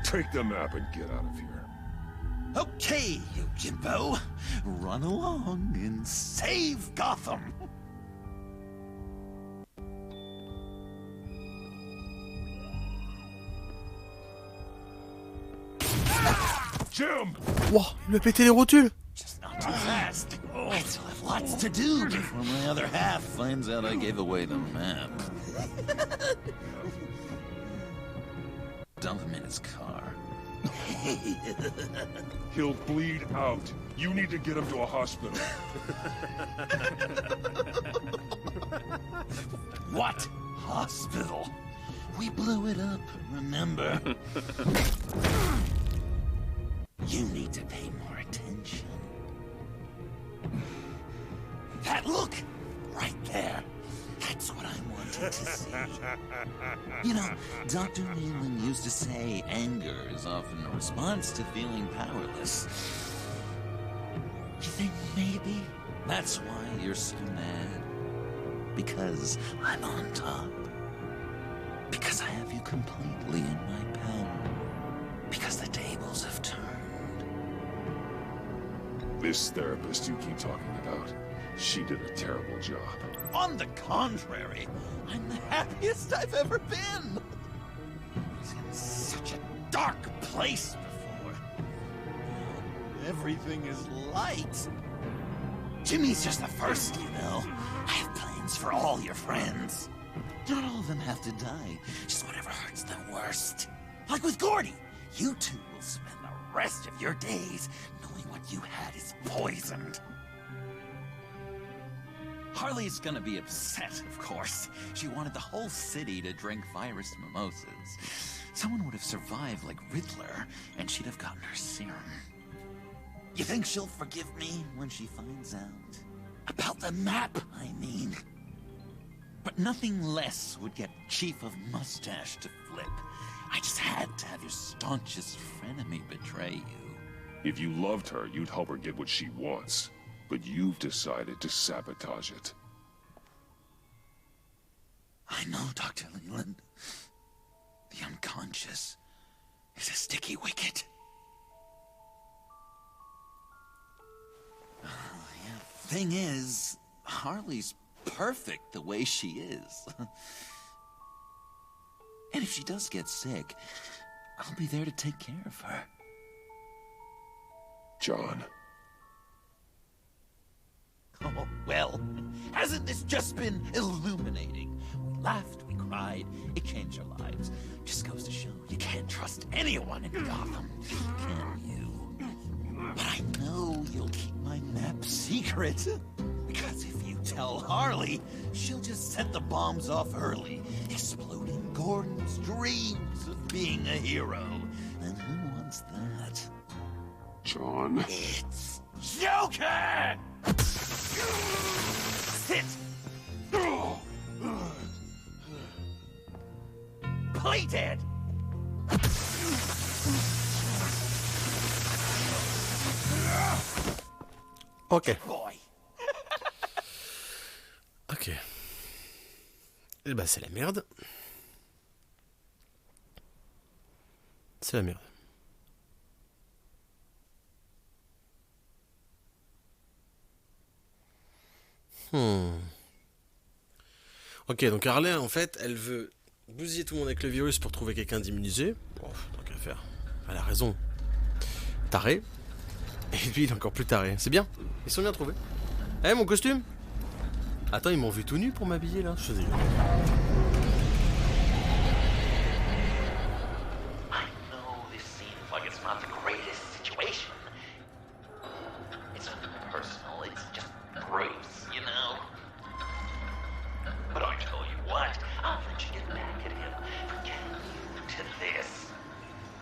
Take the map and get out of here. Okay, you Jimbo. Run along and save Gotham. Jim! Wow, il lui a pété les rotules. Just not too fast. I still have lots to do before my other half finds out I gave away the map. Dump him in his car. He'll bleed out. You need to get him to a hospital. What hospital? We blew it up, remember? You need to pay more attention. That look! Right there. That's what I wanted to see. You know, Dr. Leland used to say anger is often a response to feeling powerless. You think maybe that's why you're so mad? Because I'm on top? Because I have you completely in my power? Because the tables have turned? This therapist you keep talking about, she did a terrible job. On the contrary, I'm the happiest I've ever been. I was in such a dark place before. Now everything is light. Jimmy's just the first, you know. I have plans for all your friends. Not all of them have to die, just whatever hurts them worst. Like with Gordy, you two will spend the rest of your days knowing what you had is poisoned. Harley's gonna be upset, of course. She wanted the whole city to drink virus mimosas. Someone would have survived like Riddler, and she'd have gotten her serum. You think she'll forgive me when she finds out? About the map, I mean. But nothing less would get Chief of Mustache to flip. I just had to have your staunchest frenemy betray you. If you loved her, you'd help her get what she wants. But you've decided to sabotage it. I know, Dr. Leland. The unconscious is a sticky wicket. Thing is, Harley's perfect the way she is. And if she does get sick, I'll be there to take care of her. John. Oh, well, hasn't this just been illuminating? We laughed, we cried, it changed our lives. Just goes to show you can't trust anyone in Gotham, can you? But I know you'll keep my map secret. Because if you tell Harley, she'll just set the bombs off early, exploding Gordon's dreams of being a hero. And who wants that? John. It's Joker! Sit! Play dead! Ok. Ok. Et bah c'est la merde. C'est la merde. Ok, donc Harley, en fait, elle veut bousiller tout le monde avec le virus pour trouver quelqu'un d'immunisé. Bon, tant qu'à faire. Elle a raison. Taré. Et lui, il est encore plus taré. C'est bien. Ils sont bien trouvés. Eh, mon costume? Attends, ils m'ont vu tout nu pour m'habiller, là. Je suis dégueu. I know this seems like it's not the greatest situation. It's nothing personal, it's just Bruce, you know? But I tell you what, I'll let you get back at him for getting you to this.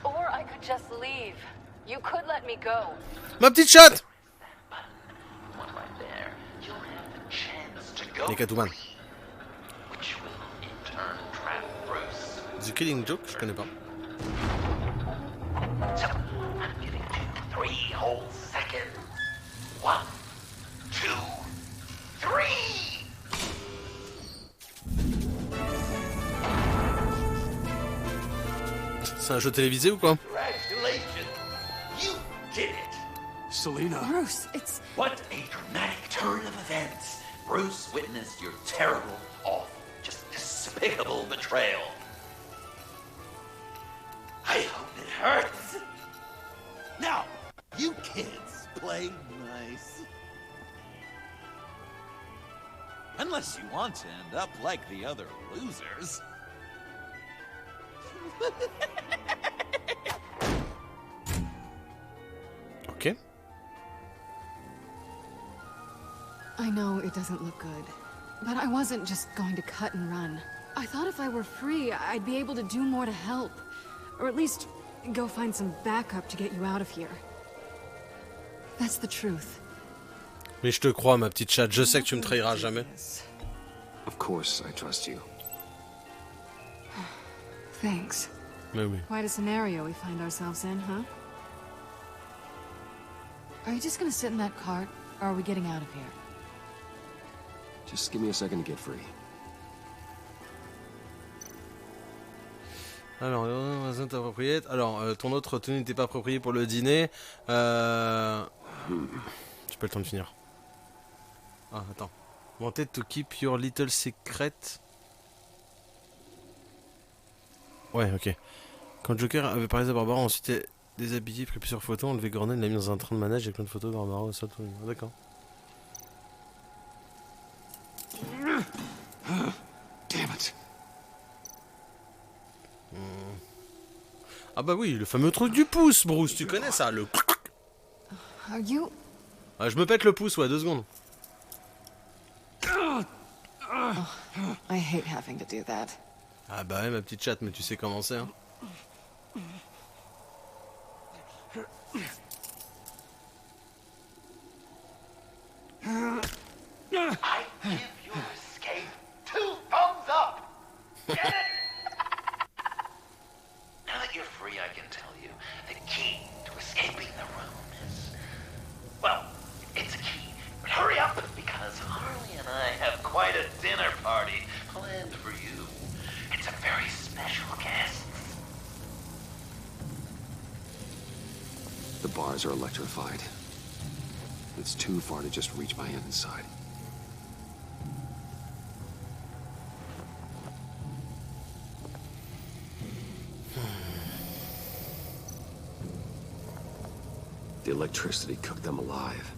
Or I could just leave. You could let me go. Ma petite chatte! One right there. You'll have the chance to go Les Catwoman. free, which will in turn trap Bruce. The Killing Joke, je connais pas. So, I'm giving you 3 whole seconds. 1, 2, 3! C'est un jeu télévisé ou quoi? Congratulations! You did it! Selena. Bruce, it's... What a dramatic turn of events! Bruce witnessed your terrible, awful, just despicable betrayal. I hope it hurts! Now, you kids play nice. Unless you want to end up like the other losers. Ok. I know it doesn't look good, but I wasn't just going to cut and run. I thought if I were free, I'd be able to do more to help. Or at least go find some backup to get you out of here. That's the truth. Mais je te crois, ma petite chatte. Je sais que tu me trahiras jamais. Of course, I trust you. Thanks. Mais oui. Quite a scenario we find ourselves in, huh? Are you just gonna sit in that cart, or are we getting out of here? Just give me a second to get free. Alors, ton autre tenue n'était pas appropriée pour le dîner. Tu pas le temps de finir. Ah, attends. Wanted to keep your little secret. Ouais, ok. Quand Joker avait parlé de Barbara, ensuite il a déshabillé, pris plusieurs photos, enlevé Gordon, il l'a mis dans un train de manège avec plein de photos de Barbara au sol. D'accord. Damn it. Ah bah oui, le fameux truc du pouce, Bruce, tu connais ça, le... Are you... Ah, je me pète le pouce, ouais, 2 secondes. Oh, I hate having to do that. Ah bah ouais, ma petite chatte, mais tu sais comment c'est, hein. I give your escape 2 thumbs up! Get it? Now that you're free, I can tell you the key to escaping the room is... Well, it's a key, but hurry up, because Harley and I have quite a dinner party planned for you. It's a very special guest. The bars are electrified. It's too far to just reach my hand inside. The electricity cooked them alive.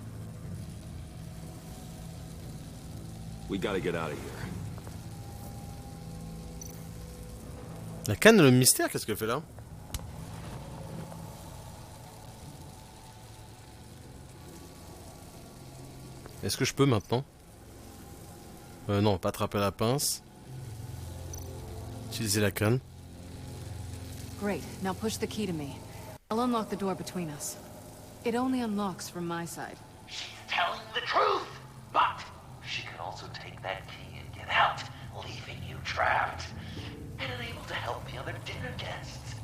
We gotta get out of here. La canne de le mystère, qu'est-ce qu'elle fait là? Est-ce que je peux maintenant? Non, pas attraper la pince. Utiliser la canne. Great. Now push the key to me. I'll unlock the door between us. It only unlocks from my side. She's telling the truth, but she could also take that key and get out, leaving you trapped, and unable to help the other dinner guests,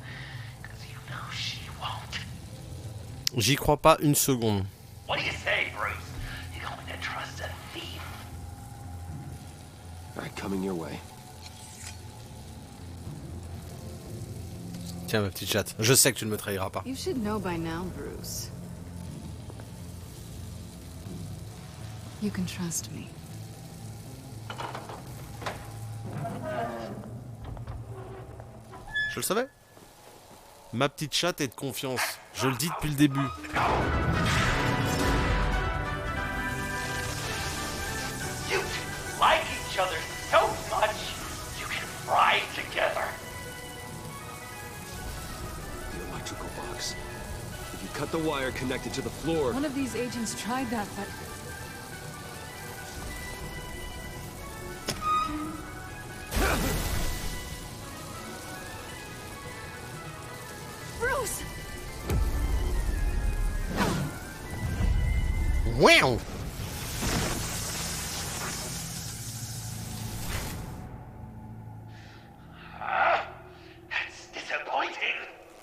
because you know she won't. J'y crois pas une seconde. What do you say, Bruce? You going to trust a thief? All right, coming your way. Tiens, ma petite chatte, je sais que tu ne me trahiras pas. You should know by now, Bruce. You can trust me. Je le savais. Ma petite chatte est de confiance. Je le dis depuis le début. You like each other so much, you can ride together. The electrical box. If you cut the wire connected to the floor... One of these agents tried that, but... Bruce! Wow! That's disappointing.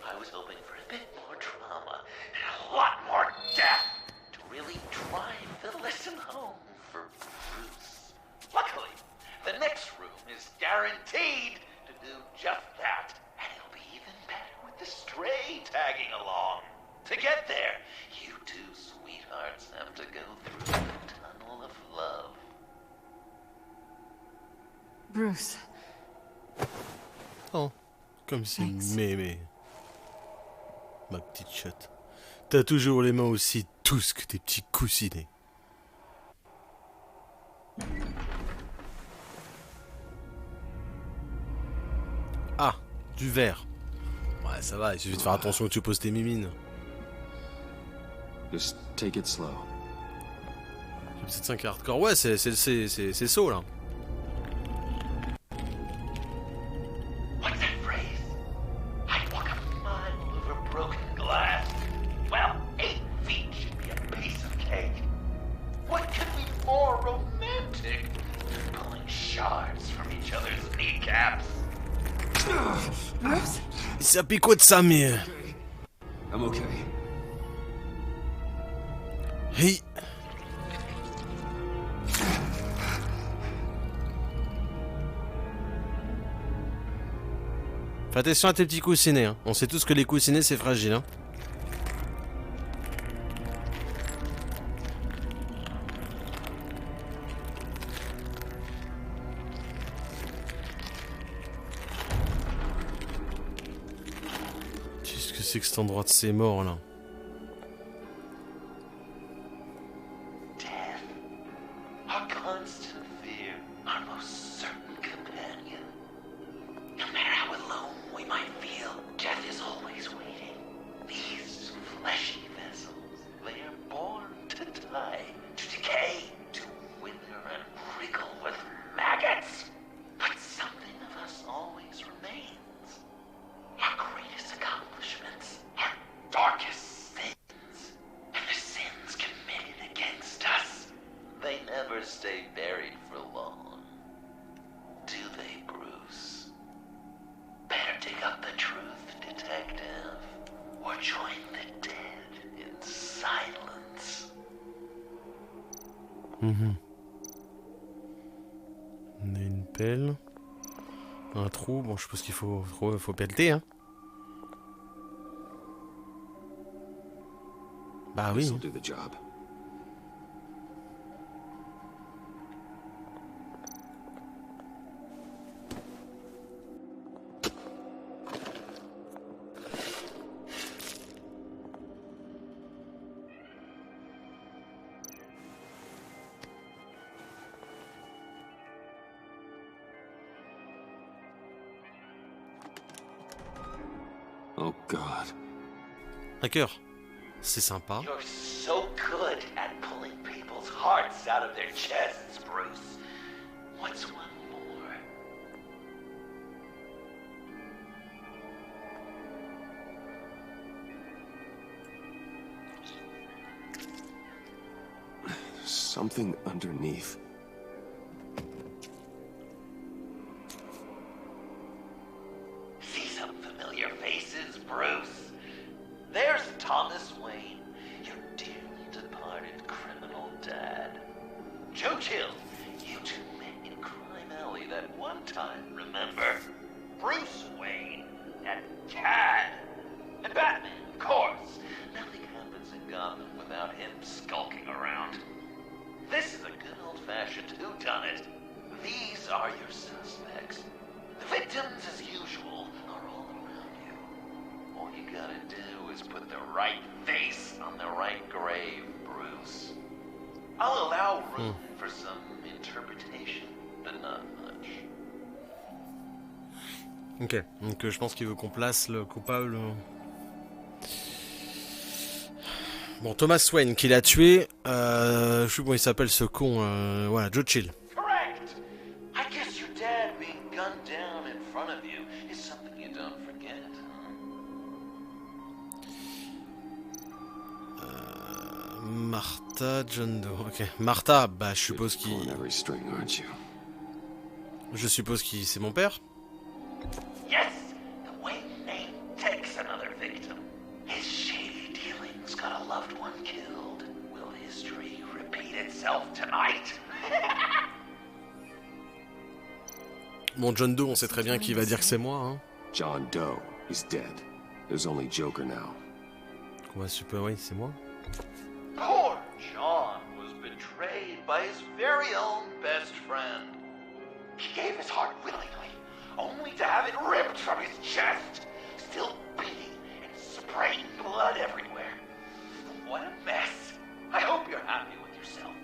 I was hoping for a bit more drama and a lot more death to really drive the lesson home for Bruce. Luckily, the next room is guaranteed to do just that, and it'll be even better with the stray tagging along. To get there, you two sweethearts have to go through the tunnel of love. Bruce. Oh, comme c'est mémé. Ma petite chatte. T'as toujours les mains aussi douces que tes petits coussinets. Ah, du verre. Ouais, ça va, il suffit de faire attention où tu poses tes mimines. Just take it slow. C'est 5 hardcore. Ouais, c'est saut là. What's that phrase? I'd walk a mile over broken glass. Well, 8 feet should be a piece of cake. What could be more romantic than pulling shards from each other's kneecaps? Bruce? Ça picote sa mère. I'm okay. Hey. Fais attention à tes petits coussinets, hein. On sait tous que les coussinets c'est fragile, hein. Qu'est-ce que c'est que cet endroit de ces morts là? Our constant fear, our most certain companion. No matter how alone we might feel, death is always waiting. These fleshy vessels, they are born to die, to decay, to wither and wriggle with maggots. But something of us always remains. Our greatest accomplishments, our darkest sins, and the sins committed against us. They never stay buried for long, do they, Bruce? Better dig up the truth, detective, or join the dead in silence. On a une pelle. Un trou. Bon, je suppose qu'il faut pelleter, hein. Bah oui. This'll do the job. Oh God. Un cœur. C'est sympa. You're so good at pulling people's hearts out of their chests, Bruce. something underneath. See some familiar faces, Bruce? There's Thomas Wayne, your dearly departed criminal dad. Joe Chill, you two met in Crime Alley that one time, remember? Bruce Wayne and Cad. And Batman, of course. Nothing happens in Gotham without him skulking around. This is a good old-fashioned whodunit. These are your suspects. The victims, as usual, are all around you. All you gotta do is put the right face on the right grave, Bruce. I'll allow room for some interpretation, but not much. Ok, donc je pense qu'il veut qu'on place le coupable. Bon, Thomas Wayne qui l'a tué, je sais pas comment il s'appelle ce con, voilà, Joe Chill. Correct. I guess your dad being gunned down in front of you is something you don't forget. Martha, John Doe, ok. Martha, bah je suppose qu'il... Je suppose qu'il... c'est mon père. Yes, the Wayne name takes another victim. His shady dealings got a loved one killed. Will history repeat itself tonight? Bon, John Doe, on sait très bien qu'il va dire que c'est moi, hein. John Doe is dead. There's only Joker now. On va supposer, oui, c'est moi. Poor John was betrayed by his very own best friend. He gave his heart willingly, only to have it ripped from his chest, still beating and spraying blood everywhere. What a mess. I hope you're happy with yourself.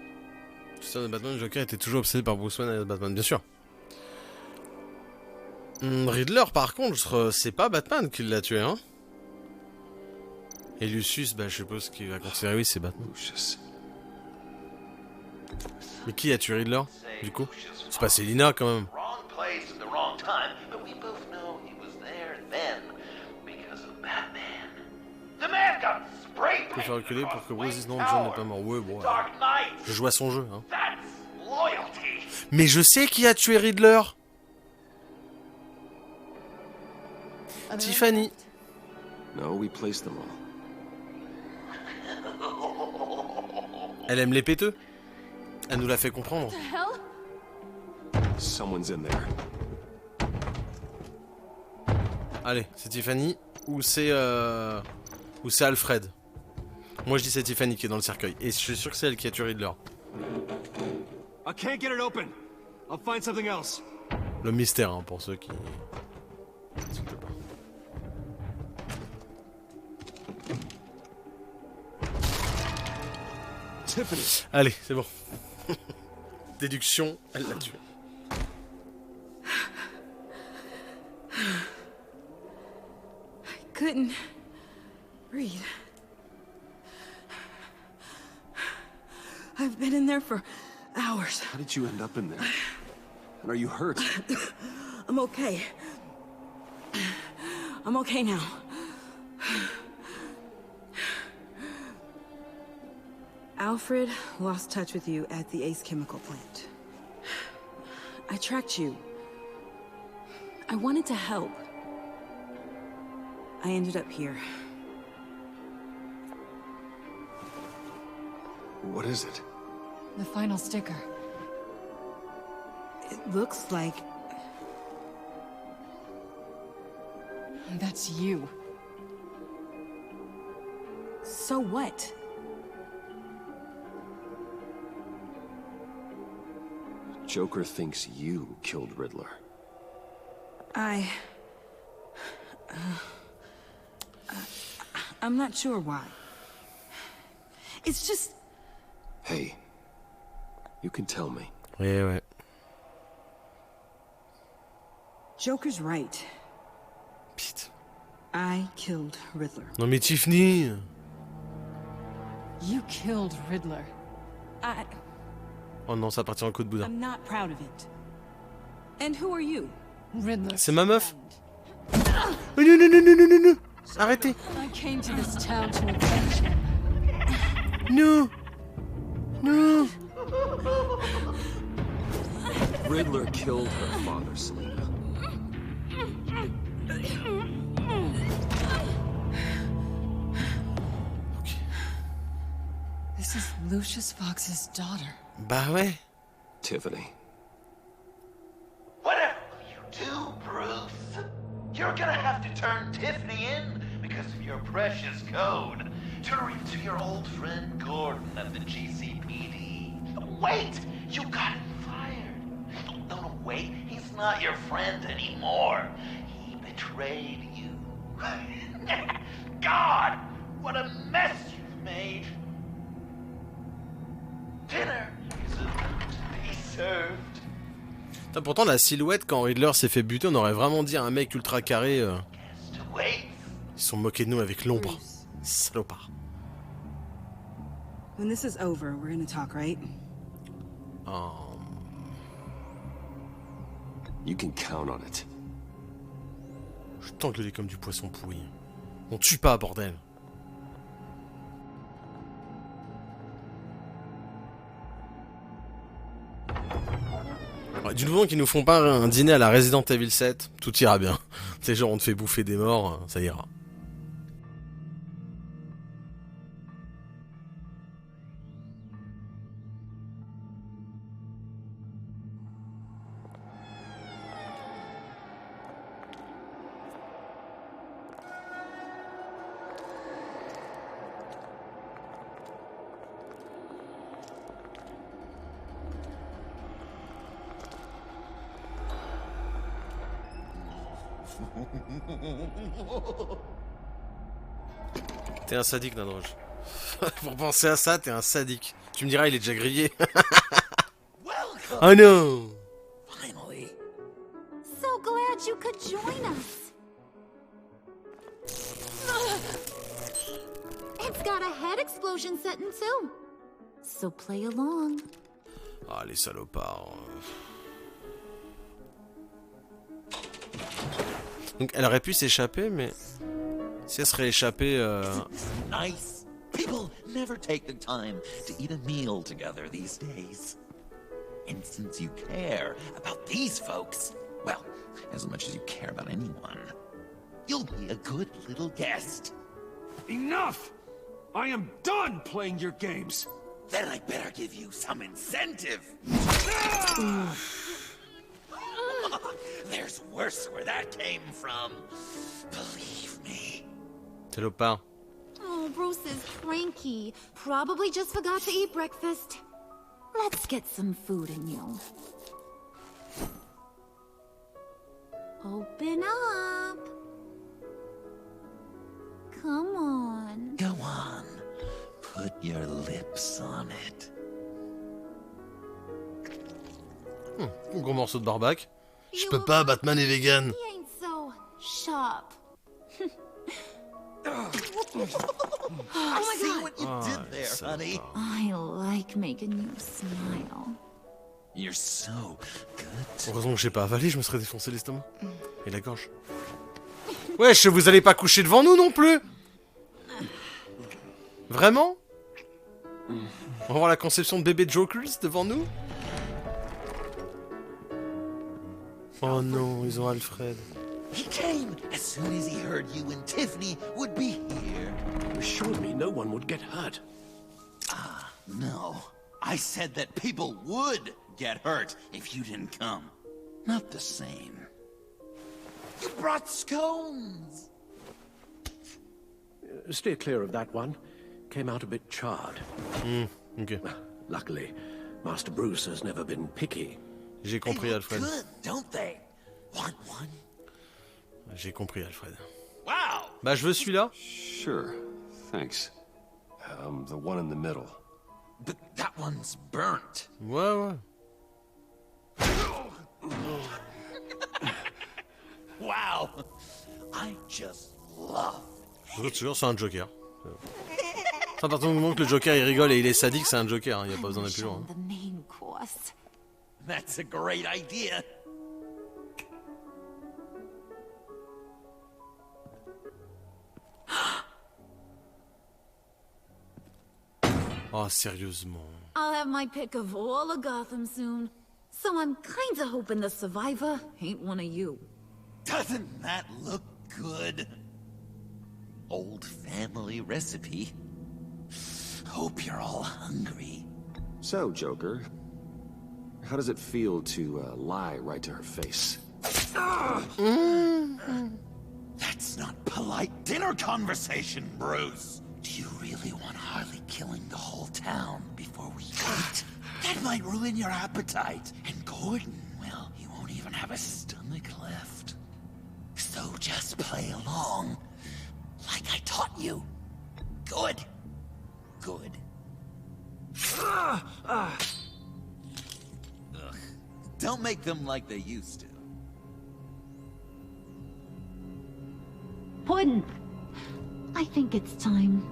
L'histoire de Batman, le Joker était toujours obsédé par Bruce Wayne et Batman, bien sûr. Riddler, par contre, c'est pas Batman qui l'a tué, hein. Et Lucius, bah je suppose qu'il va considérer, oui, c'est Batman. Mais qui a tué Riddler, du coup? C'est pas Selina, quand même. Wrong place at the wrong time, but we both know he was there then because of Batman. The man got spray Je peux faire reculer pour que Bruce dise non, John n'est pas mort. Ouais, bon. Je joue à son jeu, hein. Mais je sais qui a tué Riddler. Tiffany. No, we placed them all. Elle aime les péteux. Elle nous l'a fait comprendre. Someone's in there. Allez, c'est Tiffany ou c'est Alfred. Moi je dis c'est Tiffany qui est dans le cercueil et je suis sûr que c'est elle qui a tué Riddler. I can't get it open. I'll find something else. Le mystère, hein, pour ceux qui... Allez, c'est bon. Déduction, elle l'a tué. I couldn't breathe. I've been in there for hours. How did you end up in there? And are you hurt? I'm okay. I'm okay now. Alfred lost touch with you at the Ace Chemical plant. I tracked you. I wanted to help. I ended up here. What is it? The final sticker. It looks like... That's you. So what? Joker thinks you killed Riddler. I'm not sure why. It's just... Hey, you can tell me. Ouais, ouais. Joker's right. Pete. I killed Riddler. Non mais Tiffany. You killed Riddler. Oh non, ça appartient au coup de boudin. I'm not proud of it. And who are you? Riddler. C'est ma meuf. Oh, non, non, non, non, non, non, non. Arrêtez. I came to this town to avenge him. Non. Non. Riddler killed her father, Selena. This is Lucius Fox's daughter. Bah ouais. Tiffany. Whatever you do, Bruce, you're gonna have to turn Tiffany in because of your precious code. Turn her into your old friend Gordon at the GCPD. Wait, you got him fired. No, wait, he's not your friend anymore. He betrayed you. God, what a mess you've made. Dinner is about to be served. Putain, pourtant la silhouette quand Riddler s'est fait buter, on aurait vraiment dit un mec ultra carré. Ils se sont moqués de nous avec l'ombre. Salopard. When this is over, we're gonna talk, right? You can count on it. Je t'engueuler comme du poisson pourri. On tue pas, bordel. Ouais, du moment qu'ils nous font pas un dîner à la Resident Evil 7, tout ira bien. C'est genre on te fait bouffer des morts, ça ira. T'es un sadique, Nadroge. Pour penser à ça, t'es un sadique. Tu me diras, il est déjà grillé. Oh non! Finally. So glad you could join us. It's got a head explosion setting too. So play along. Ah, les salopards. Donc elle aurait pu s'échapper, mais si elle serait échappée... Nice. People never take the time to eat a meal together these days. And since you care about these folks, well, as much as you care about anyone, you'll be a good little guest. Enough! I am done playing your games. Then I better give you some incentive. There's worse where that came from. Believe me. Salopard. Oh, Bruce is cranky. Probably just forgot to eat breakfast. Let's get some food in you. Open up. Come on. Go on. Put your lips on it. Un gros morceau de barbac. Je peux pas, Batman est vegan. He ain't so sharp. I see what you did there, honey. I like making you smile. You're so good. Heureusement que j'ai pas avalé, je me serais défoncé l'estomac. Et la gorge. Wesh, vous allez pas coucher devant nous non plus? Vraiment? On va voir la conception de bébé Jokers devant nous? Oh non, ils ont Alfred. He came as soon as he heard you and Tiffany would be here. You assured me no one would get hurt. Ah, no. I said that people would get hurt if you didn't come. Not the same. You brought scones. Steer clear of that one. Came out a bit charred. Ok. Luckily, Master Bruce has never been picky. J'ai compris, Alfred. Good, don't they? Want one? J'ai compris, Alfred. Wow. Bah, je veux celui-là. Sure, thanks. The one in the middle. But that one's burnt. Ouais, ouais. Wow. I just love. Je te jure, c'est un Joker. À partir du moment que le Joker il rigole et il est sadique, c'est un Joker, hein. Il n'y a pas besoin d'aller plus loin. The main course. That's a great idea. Oh Oh, sérieusement. I'll have my pick of all of Gotham soon. So I'm kinda hoping the survivor ain't one of you. Doesn't that look good? Old family recipe. Hope you're all hungry. So, Joker, how does it feel to lie right to her face? That's not polite dinner conversation, Bruce. Do you really want Harley killing the whole town before we eat? That might ruin your appetite. And Gordon, well, he won't even have a stomach left. So just play along, like I taught you. Good. Good. Ugh. Don't make them like they used to. Puddin', I think it's time.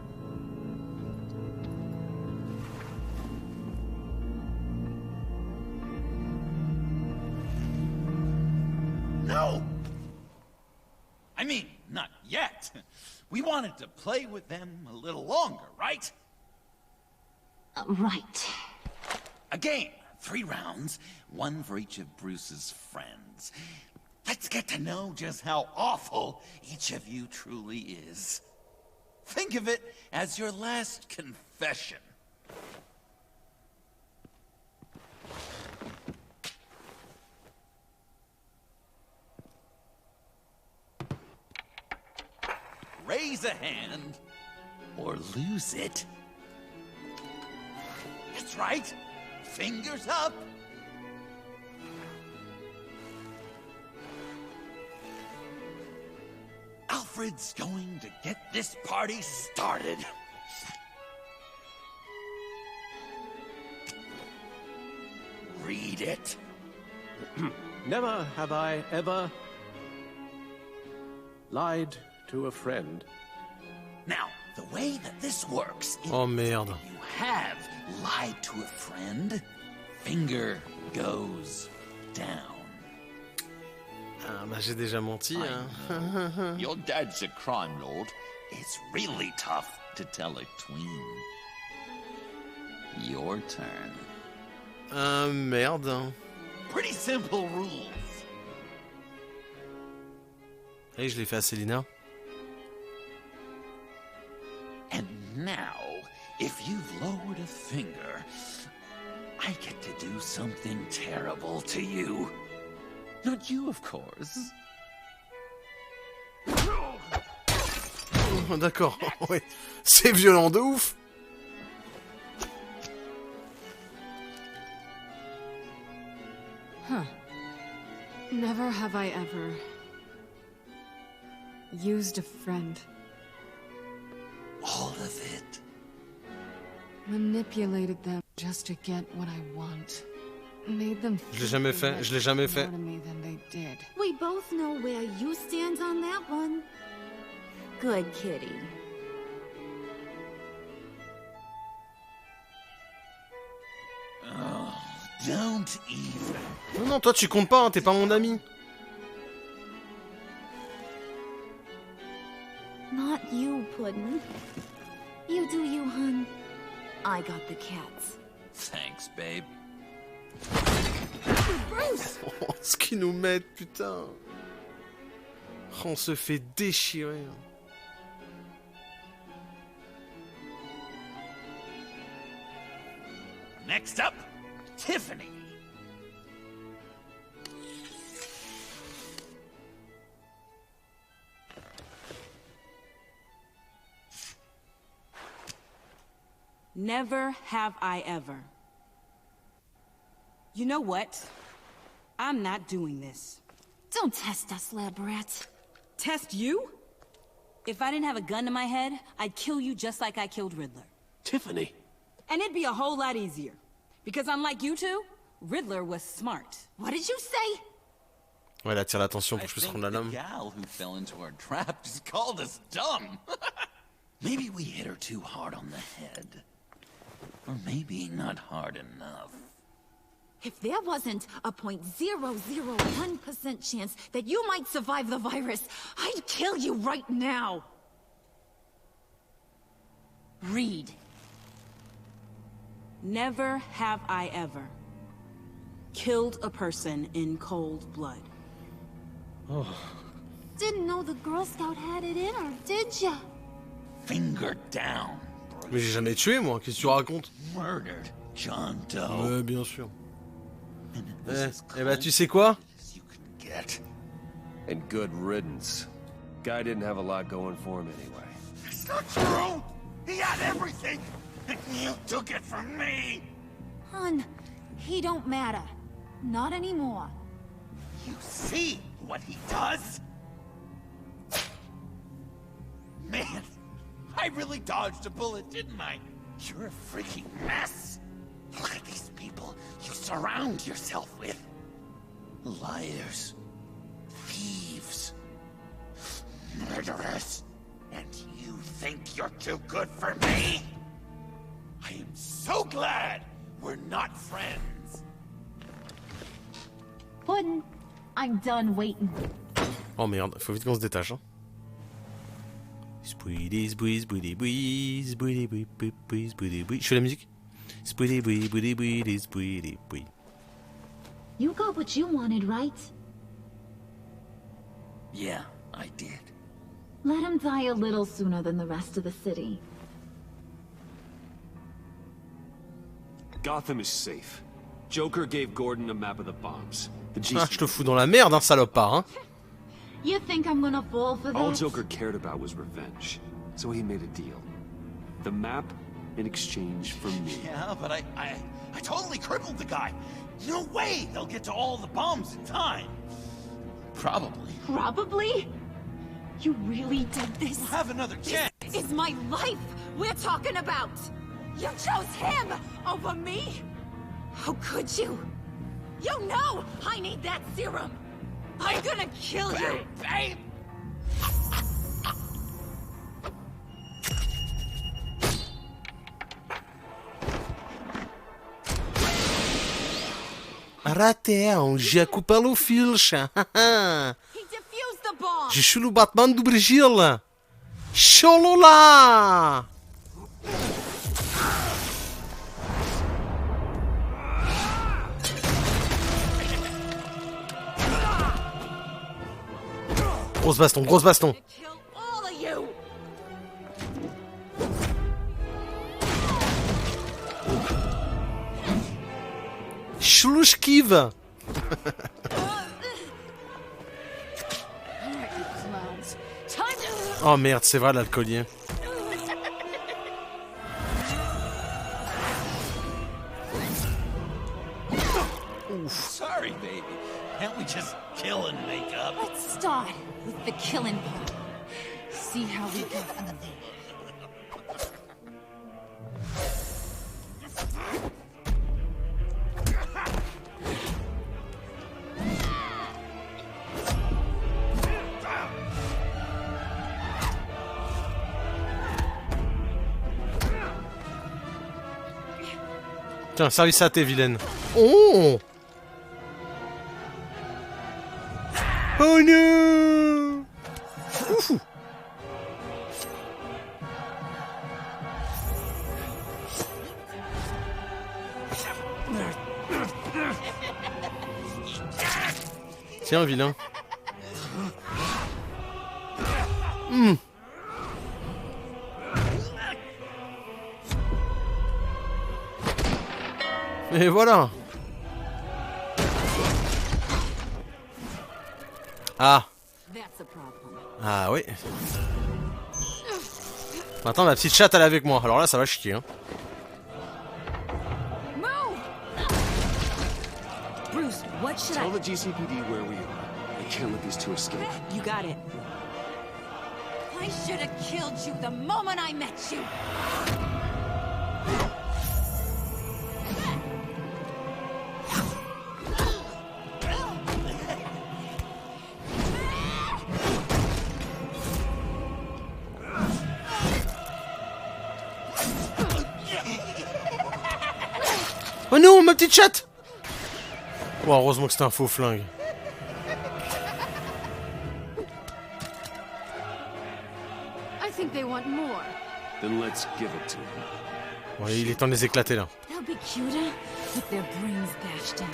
No! I mean, not yet. We wanted to play with them a little longer, right? Right. A game. 3 rounds, 1 for each of Bruce's friends. Let's get to know just how awful each of you truly is. Think of it as your last confession. Raise a hand, or lose it. That's right. Fingers up. Alfred's going to get this party started. Read it. Never have I ever lied to a friend. Now, the way that this works is Oh merde. you have lied to a friend, finger goes down. Ah bah j'ai déjà menti hein. Your dad's a crime lord. It's really tough to tell a tween. Your turn. Merde. Pretty simple rules. Et je l'ai fait à Célina. And now, if you've lowered a finger, I get to do something terrible to you. Not you, of course. D'accord, ouais. C'est violent de ouf. Huh. Never have I ever used a friend. All of it. Manipulated them just to get what I want. Made them Je l'ai jamais fait, je l'ai jamais fait. more to me than they did. We both know where you stand on that one. Good kitty. Oh, don't even. Non, non, toi tu comptes pas, hein, t'es pas mon ami. Not you, Puddin'. You do you, hun. I got the cats. Thanks, babe. Bruce! Oh, ce qu'ils nous mettent, putain. On se fait déchirer. Next up, Tiffany. Never have I ever. You know what? I'm not doing this. Don't test us, lab rats. Test you? If I didn't have a gun to my head, I'd kill you just like I killed Riddler. Tiffany. And it'd be a whole lot easier. Because unlike you two, Riddler was smart. What did you say? Ouais, elle attire l'attention pour que je puisse prendre la The lame. gal who fell into our trap just called us dumb. Maybe we hit her too hard on the head. Or maybe not hard enough. If there wasn't a 0.001% chance that you might survive the virus, I'd kill you right now. Read. Never have I ever killed a person in cold blood. Oh. Didn't know the Girl Scout had it in her, did ya? Finger down. Mais j'ai jamais tué, moi. Qu'est-ce que tu racontes? Murdered John Doe. Bien sûr. Eh bah, tu sais quoi? Get. And good riddance. Guy didn't have a lot going for him anyway. It's not true. He had everything, and you took it from me. Hun, he don't matter. Not anymore. You see what he does? Man, I really dodged a bullet, didn't I? You're a freaking mess. Look at these people you surround yourself with. Liars. Thieves. Murderers. And you think you're too good for me? I am so glad we're not friends. Puddin', I'm done waiting. Oh merde, faut vite qu'on se détache. Hein. Je fais la musique. You got what you wanted, right? Yeah, I did. Let him die a little sooner than the rest of the city. Gotham is safe. Joker gave Gordon a map of the bombs. The Ah, je te fous dans la merde, hein, salopard, hein. You think I'm gonna fall for that? All Joker cared about was revenge, so he made a deal. The map in exchange for me. Yeah, but I totally crippled the guy. No way they'll get to all the bombs in time. Probably. Probably? You really did this? We'll have another chance. This is my life we're talking about. You chose him over me? How could you? You know I need that serum. I'm gonna kill you. Babe! Raté, j'ai coupé le fil, j'ai chou le Batman do Brasil. Cholola! Grosse baston, grosse baston. Chlouchkiv. Oh merde, c'est vrai l'alcoolier. Sorry, baby. Can't we just kill and make up? Let's start with the killing part. See how we go from there. Tiens, service à tes vilaines. Oh! Oh non! Ouf! Tiens, vilain. Et voilà. Ah. Ah oui. Maintenant ma petite chatte elle est avec moi. Alors là ça va chier hein. Bruce, what should Tell the GCPD where we are. I can't let these two escape. You got it. I should have killed you the moment I met you. Oh non, ma petite chatte! Oh, heureusement que c'était un faux flingue. I think they want more. Then let's give it to him. Ouais, il est temps de les éclater là. That they'll be cuter with their brains bashed in.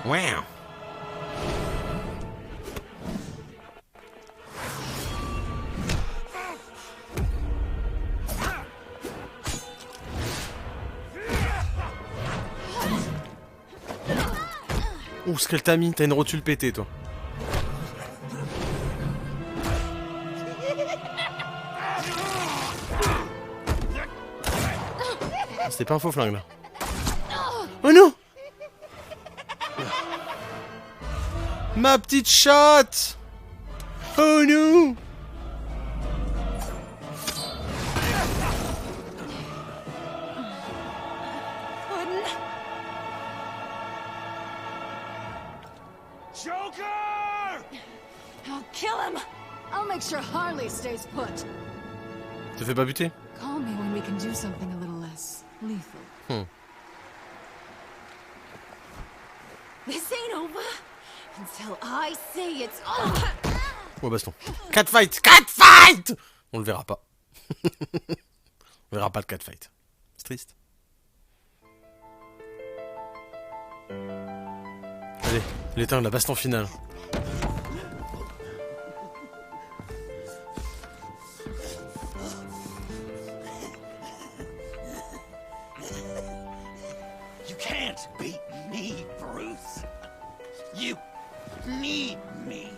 Wow. Ouh, ce qu'elle t'a mis, t'as une rotule pétée, toi. C'était pas un faux flingue, là. Oh non! Ma petite chatte! Oh non! Joker! I'll kill him. I'll make sure Harley stays put. Te fais pas buter? Call me when we can do something a little less lethal. This ain't over until I say it's over. Oh, baston. Catfight! Catfight! On le verra pas. On verra pas le catfight. C'est triste. Allez, l'éteindre, la baston finale. You can't beat me, Bruce. You need me.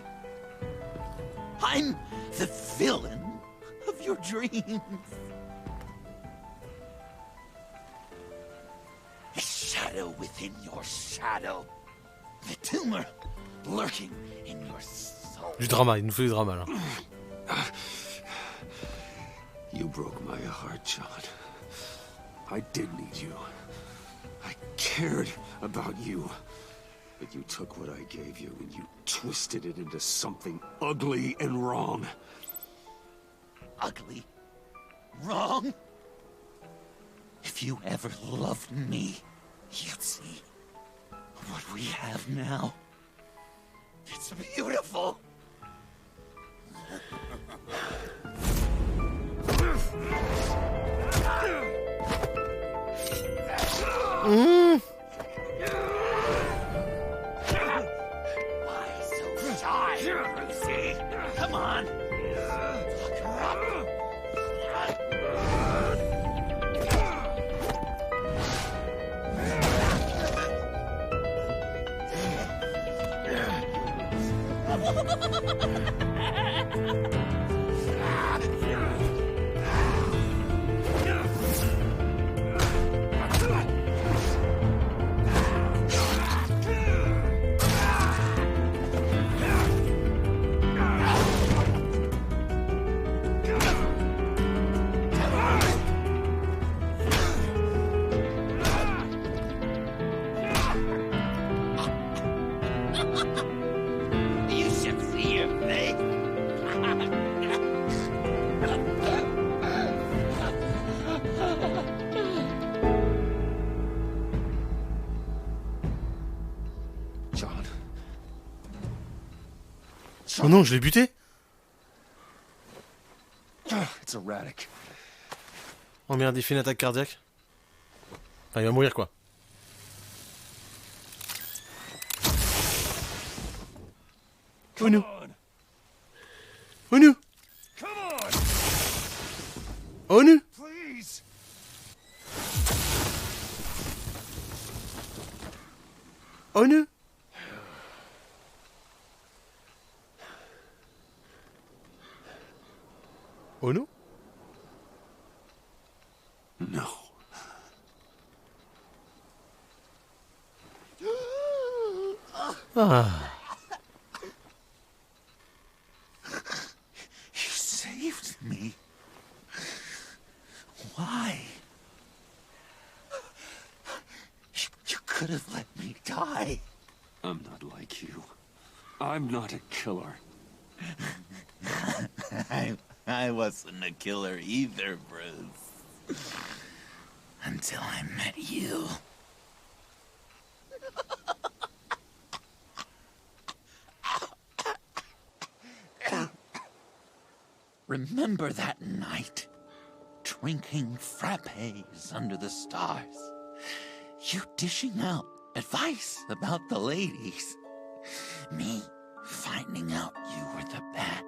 I'm the villain of your dreams. A shadow within your shadow. The tumor lurking in your soul. Du drama, il nous fait du drama là. You broke my heart, John. I did need you. I cared about you. But you took what I gave you and you twisted it into something ugly and wrong. Ugly? Wrong? If you ever loved me, you'd see what we have now. It's beautiful. Why so shy, Brucey? Come on. Fuck her up. You should see your face. John. Oh non, je l'ai buté? It's erratic. Oh merde, il fait une attaque cardiaque. Enfin, il va mourir quoi. Oh non. Oh non. Oh non. Please. Oh non. Oh non. No. Ah. You saved me. Why? You could have let me die. I'm not like you. I'm not a killer. I wasn't a killer either, Bruce. Until I met you. remember that night, drinking frappes under the stars. You dishing out advice about the ladies. Me finding out you were the bat.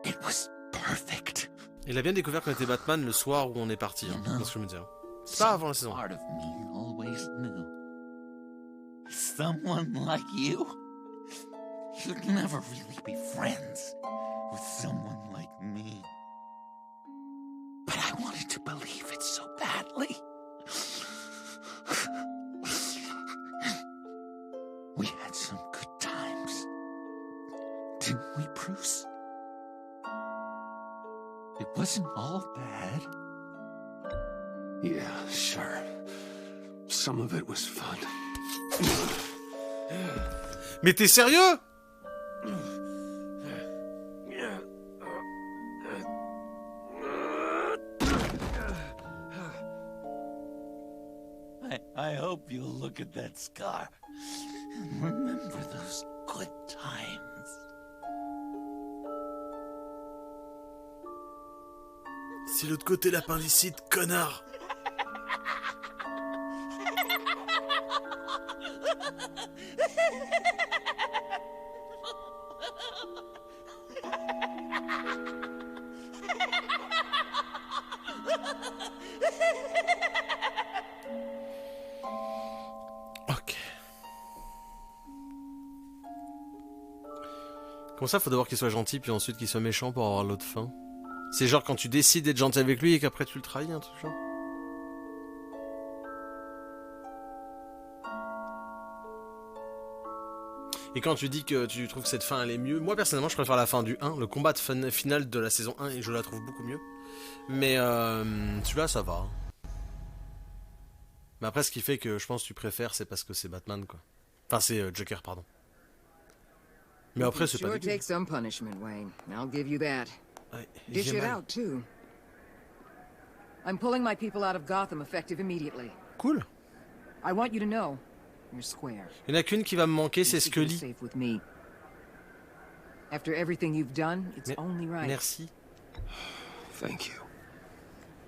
It was perfect. Il a bien découvert qu'on était Batman le soir où on est parti, hein, c'est ce que je me disais. C'est pas avant la saison. Part of me always knew. Someone like you, you'd never really be friends with someone like me. But I wanted to believe it so badly. We had some good times, didn't we, Bruce? It wasn't all bad. Yeah, sure. Some of it was fun. Mais t'es sérieux? I hope you'll look at that scar and remember those good times. C'est l'autre côté l'appendicite, connard. Ok. Comme ça, faut d'abord qu'il soit gentil, puis ensuite qu'il soit méchant pour avoir l'autre fin. C'est genre quand tu décides d'être gentil avec lui et qu'après tu le trahis, un truc genre. Et quand tu dis que tu trouves que cette fin elle est mieux, moi personnellement je préfère la fin du 1, le combat final de la saison 1 et je la trouve beaucoup mieux. Mais celui-là ça va. Mais après ce qui fait que je pense que tu préfères c'est parce que c'est Batman quoi. Enfin c'est Joker pardon. Mais après c'est pas Sure dégueu. take some punishment, Wayne. I'll give you that. Ouais, Dish j'ai it mal. out too. I'm pulling my people out of Gotham effective immediately. Cool. I want you to know you're square. Il n'y en a qu'une qui va me manquer, c'est You're Scully. safe with me. After everything you've done, it's only right. Merci. Thank you.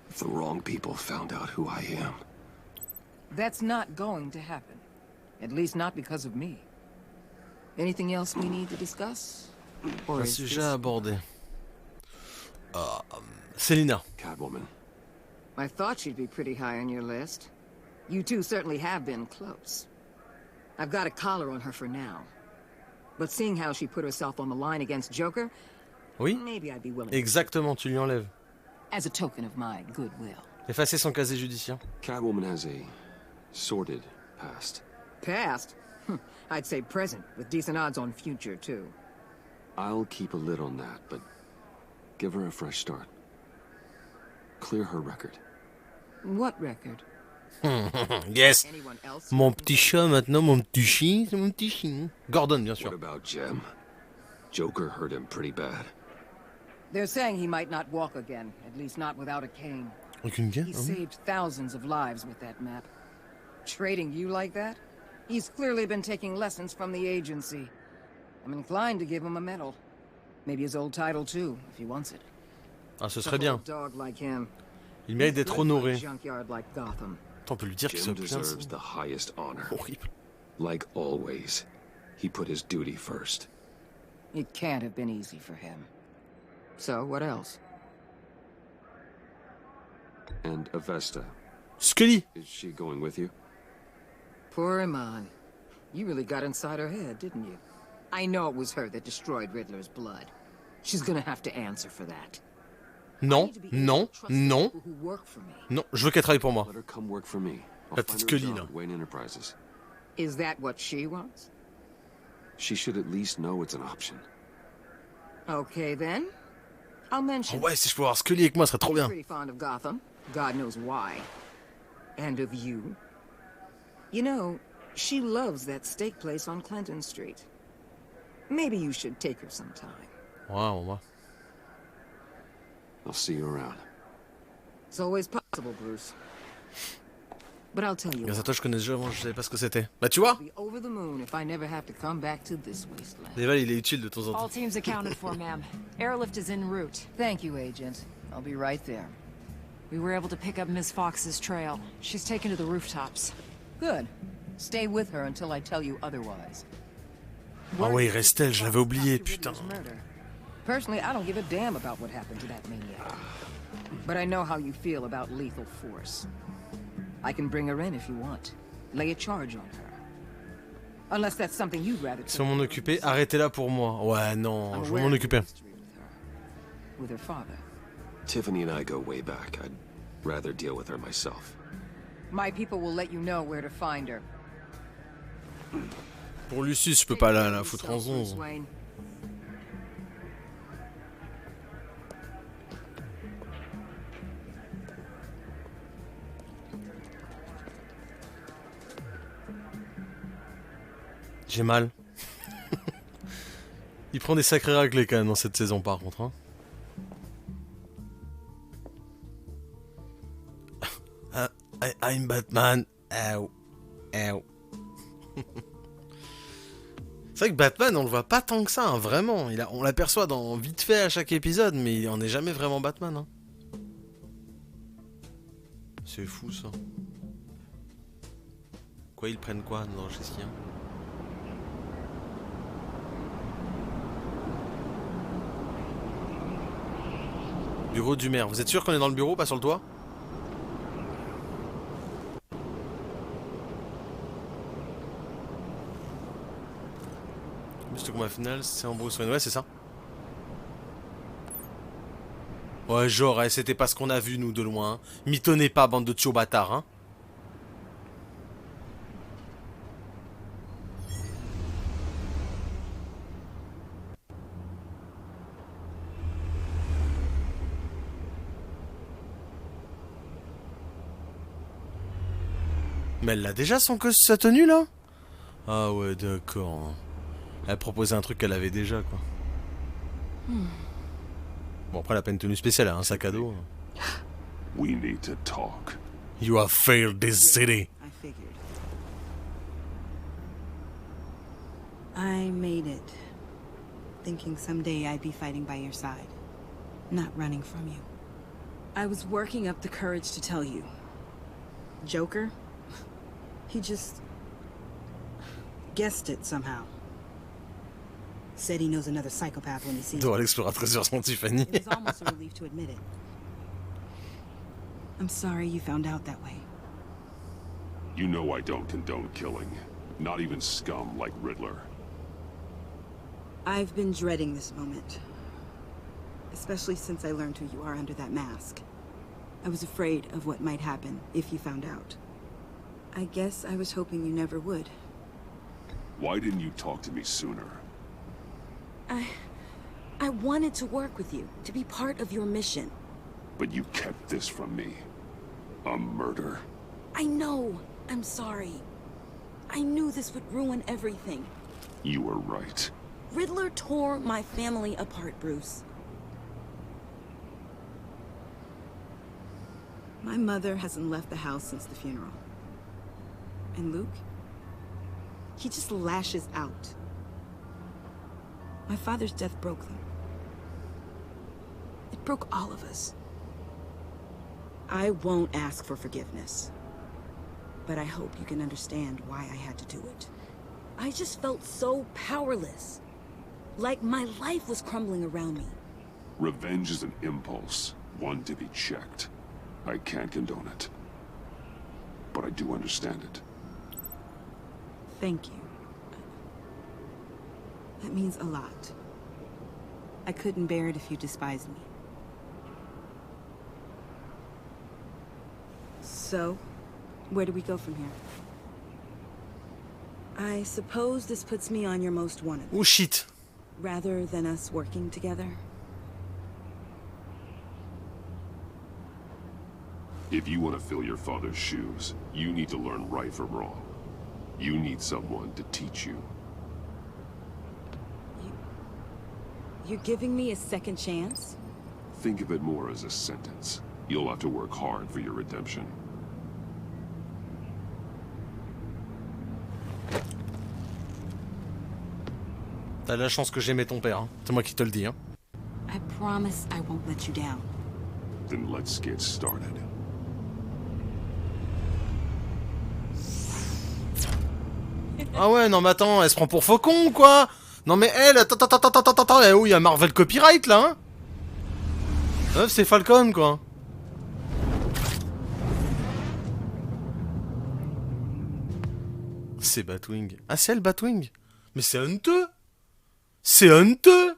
If the wrong people found out who I am. That's not going to happen. At least not because of me. Anything else we need to discuss? Or Un is sujet this... à aborder. Selina. Catwoman. I thought she'd be pretty high on your list. You two certainly have been close. I've got a collar on her for now. But seeing how she put herself on the line against Joker, Oui. maybe I'd be willing Exactement, tu lui enlèves. as a token of my goodwill. Effacer son casier judiciaire. Catwoman has a sordid past. Past? I'd say present, with decent odds on future, too. I'll keep a lid on that, but give her a fresh start. Clear her record. What record? Yes. Anyone else? Mon petit chat maintenant, mon petit chien, c'est mon petit chien. Gordon, bien sûr. What about Jem? Joker hurt him pretty bad. They're saying he might not walk again, at least not without a cane. Avec une guerre, He ah oui. saved thousands of lives with that map. Trading you like that? He's clearly been taking lessons from the agency. I'm inclined to give him a medal. Maybe his old title too, if he wants it. Ah, ce serait bien. Dog like him. Il mérite d'être honoré. Junkyard like Gotham. On peut lui dire qu'il soit Jim bien. deserves the highest honor. Horrible. Like always, he put his duty first. It can't have been easy for him. So, what else? And Avesta. Scully. Is she going with you? Poor Iman. You really got inside her head, didn't you? I know it was her that destroyed Riddler's blood. She's gonna have to answer for that. Non, non, non. Who work for me. Non, je veux qu'elle travaille pour moi. Let her come work for me. I'll La find petite her a Scully, job là. at Wayne Enterprises. Is that what she wants? She should at least know it's an option. Okay, then. I'll mention. Ouais, si je pouvais avoir Scully avec moi, ce serait trop bien. Pretty fond of Gotham. God knows why. And of you. You know, she loves that steak place on Clinton Street. Maybe you should take her sometime. Waouh, moi. I'll see you around. It's always possible, Bruce. But I'll tell you. Grâce à toi, je connais déjà avant, je savais pas ce que c'était. Bah tu vois, Over the moon if I never have to come back to this wasteland. Neval, il est utile de temps en temps. All teams accounted for, ma'am. Airlift is en route. Thank you, Agent. I'll be right there. We were able to pick up Miss Fox's trail. She's taken to the rooftops. Good. Stay with her until I tell you otherwise. Ah ouais, il reste elle, je l'avais oublié, putain. Personally, I don't give a damn about what happened to that maniac. But I know how you feel about lethal force. I can bring her in if you want. Lay a charge on her. Unless that's something you'd rather Si on m'en occupait, arrêtez-la pour moi. Ouais, non, je vais m'en occuper. with her father. Tiffany and I go way back. I'd rather deal with her myself. My people will let you know where to find her. Pour Lucius, je peux pas la foutre en 11. J'ai mal. Il prend des sacrés raclés quand même dans cette saison par contre. Hein. I'm Batman. Ow. Ow. C'est vrai que Batman, on le voit pas tant que ça, hein, vraiment. On l'aperçoit dans vite fait à chaque épisode, mais on n'est jamais vraiment Batman. Hein. C'est fou ça. Quoi, ils prennent quoi dans chez Ski? Bureau du maire. Vous êtes sûr qu'on est dans le bureau, pas sur le toit? Le combat final, c'est en Bruce Wayne. Ouais, c'est ça. Ouais, genre, c'était pas ce qu'on a vu, nous, de loin. Mitonnez pas, bande de tio bâtards, hein. Mais elle l'a déjà sa tenue là? Ah ouais, d'accord. Elle proposait un truc qu'elle avait déjà quoi. Bon après elle a pas une tenue spéciale, elle a un sac à dos. We need to talk. You have failed this city. I figured. I made it. Thinking someday I'd be fighting by your side. Not running from you. I was working up the courage to tell you. Joker? He just guessed it somehow. Said he knows another psychopath when he sees Dora l'exploratrice version Tiffany. It was almost a relief to admit it. I'm sorry you found out that way. You know I don't condone killing. Not even scum like Riddler. I've been dreading this moment. Especially since I learned who you are under that mask. I was afraid of what might happen if you found out. I guess I was hoping you never would. Why didn't you talk to me sooner? I wanted to work with you, to be part of your mission. But you kept this from me. A murder? I know. I'm sorry. I knew this would ruin everything. You were right. Riddler tore my family apart, Bruce. My mother hasn't left the house since the funeral. And Luke? He just lashes out. My father's death broke them. It broke all of us. I won't ask for forgiveness. But I hope you can understand why I had to do it. I just felt so powerless. Like my life was crumbling around me. Revenge is an impulse, one to be checked. I can't condone it. But I do understand it. Thank you. That means a lot. I couldn't bear it if you despised me. So, where do we go from here? I suppose this puts me on your most wanted. Oh shit. Rather than us working together. If you want to fill your father's shoes, you need to learn right from wrong. You need someone to teach you. You're giving me a second chance? Think of it more as a sentence. You'll have to work hard for your redemption. T'as la chance que j'aimais ton père, hein. C'est moi qui te le dis, hein. I promise I won't let you down. Then let's get started. Ah ouais, non mais attends, elle se prend pour faucon, quoi. Non mais elle, attends, eh, où il y a Marvel Copyright, là, hein. Meuf, c'est Falcon, quoi. C'est Batwing. Ah, c'est elle, Batwing. Mais c'est honteux. C'est honteux.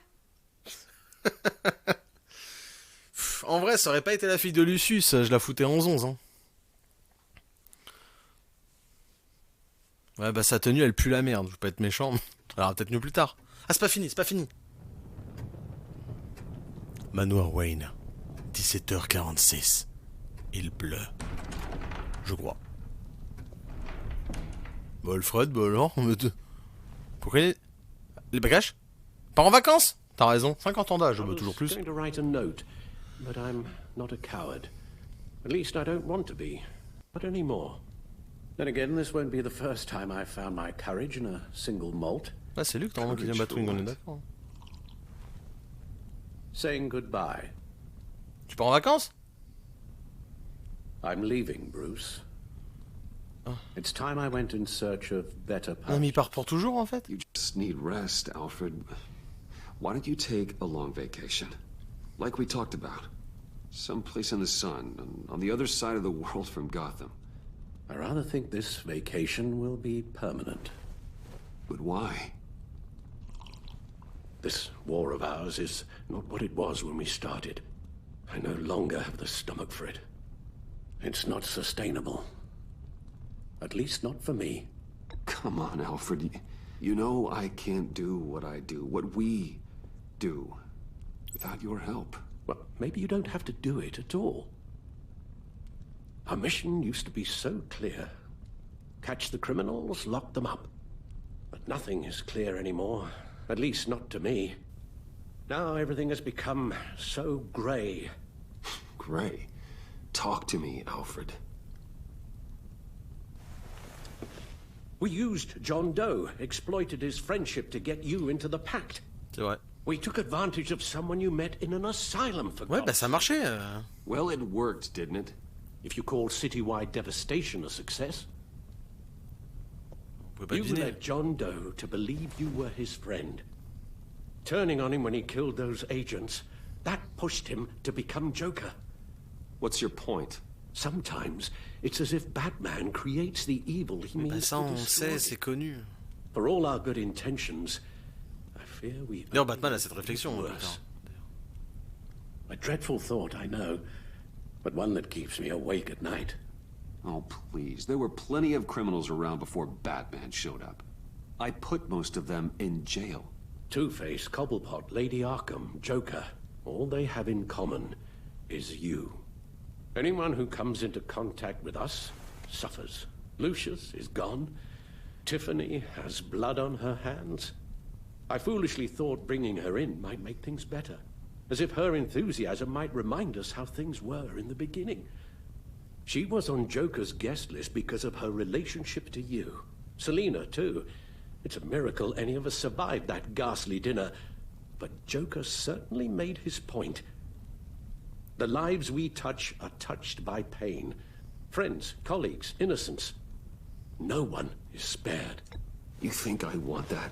En vrai, ça aurait pas été la fille de Lucius, je la foutais 11-11, hein. Ouais, bah sa tenue, elle pue la merde, je veux pas être méchant. Alors peut-être mieux plus tard. Ah, c'est pas fini, c'est pas fini. Manoir Wayne, 17h46. Il pleut. Je crois. Bah Alfred, bah alors, pourquoi les bagages? Pas en vacances? T'as raison, 50 ans d'âge, bah toujours plus. Going to write a note, but I'm not a coward. At least I don't want to be, not anymore. Then again, this won't be the first time I've found my courage in a single malt. Ah, c'est Luc, normalement, qui vient Batwing, on est d'accord. Saying goodbye. Tu pars en vacances? I'm leaving, Bruce. It's time I went in search of better Non, mais il part pour toujours, en fait. You just need rest, Alfred. Why don't you take a long vacation? Like we talked about. Someplace in the sun, on the other side of the world from Gotham. I rather think this vacation will be permanent. But why? This war of ours is not what it was when we started. I no longer have the stomach for it. It's not sustainable. At least not for me. Come on, Alfred. You know I can't do what I do, what we do, without your help. Well, maybe you don't have to do it at all. Our mission used to be so clear. Catch the criminals, lock them up. But nothing is clear anymore. At least not to me. Now everything has become so grey. Grey? Talk to me, Alfred. We used John Doe, exploited his friendship to get you into the pact. C'est vrai. We took advantage of someone you met in an asylum for Ouais, bah ça marchait. Well, it worked, didn't it? If you call citywide devastation a success. You led John Doe to believe you were his friend. Turning on him when he killed those agents, that pushed him to become Joker. What's your point? Sometimes it's as if Batman creates the evil he means ça, to on destroy. sait, c'est connu. For all our good intentions, I fear we. D'ailleurs, Batman a cette réflexion. A dreadful thought, I know, but one that keeps me awake at night. Oh, please. There were plenty of criminals around before Batman showed up. I put most of them in jail. Two-Face, Cobblepot, Lady Arkham, Joker. All they have in common is you. Anyone who comes into contact with us suffers. Lucius is gone. Tiffany has blood on her hands. I foolishly thought bringing her in might make things better. As if her enthusiasm might remind us how things were in the beginning. She was on Joker's guest list because of her relationship to you. Selina, too. It's a miracle any of us survived that ghastly dinner. But Joker certainly made his point. The lives we touch are touched by pain. Friends, colleagues, innocents. No one is spared. You think I want that?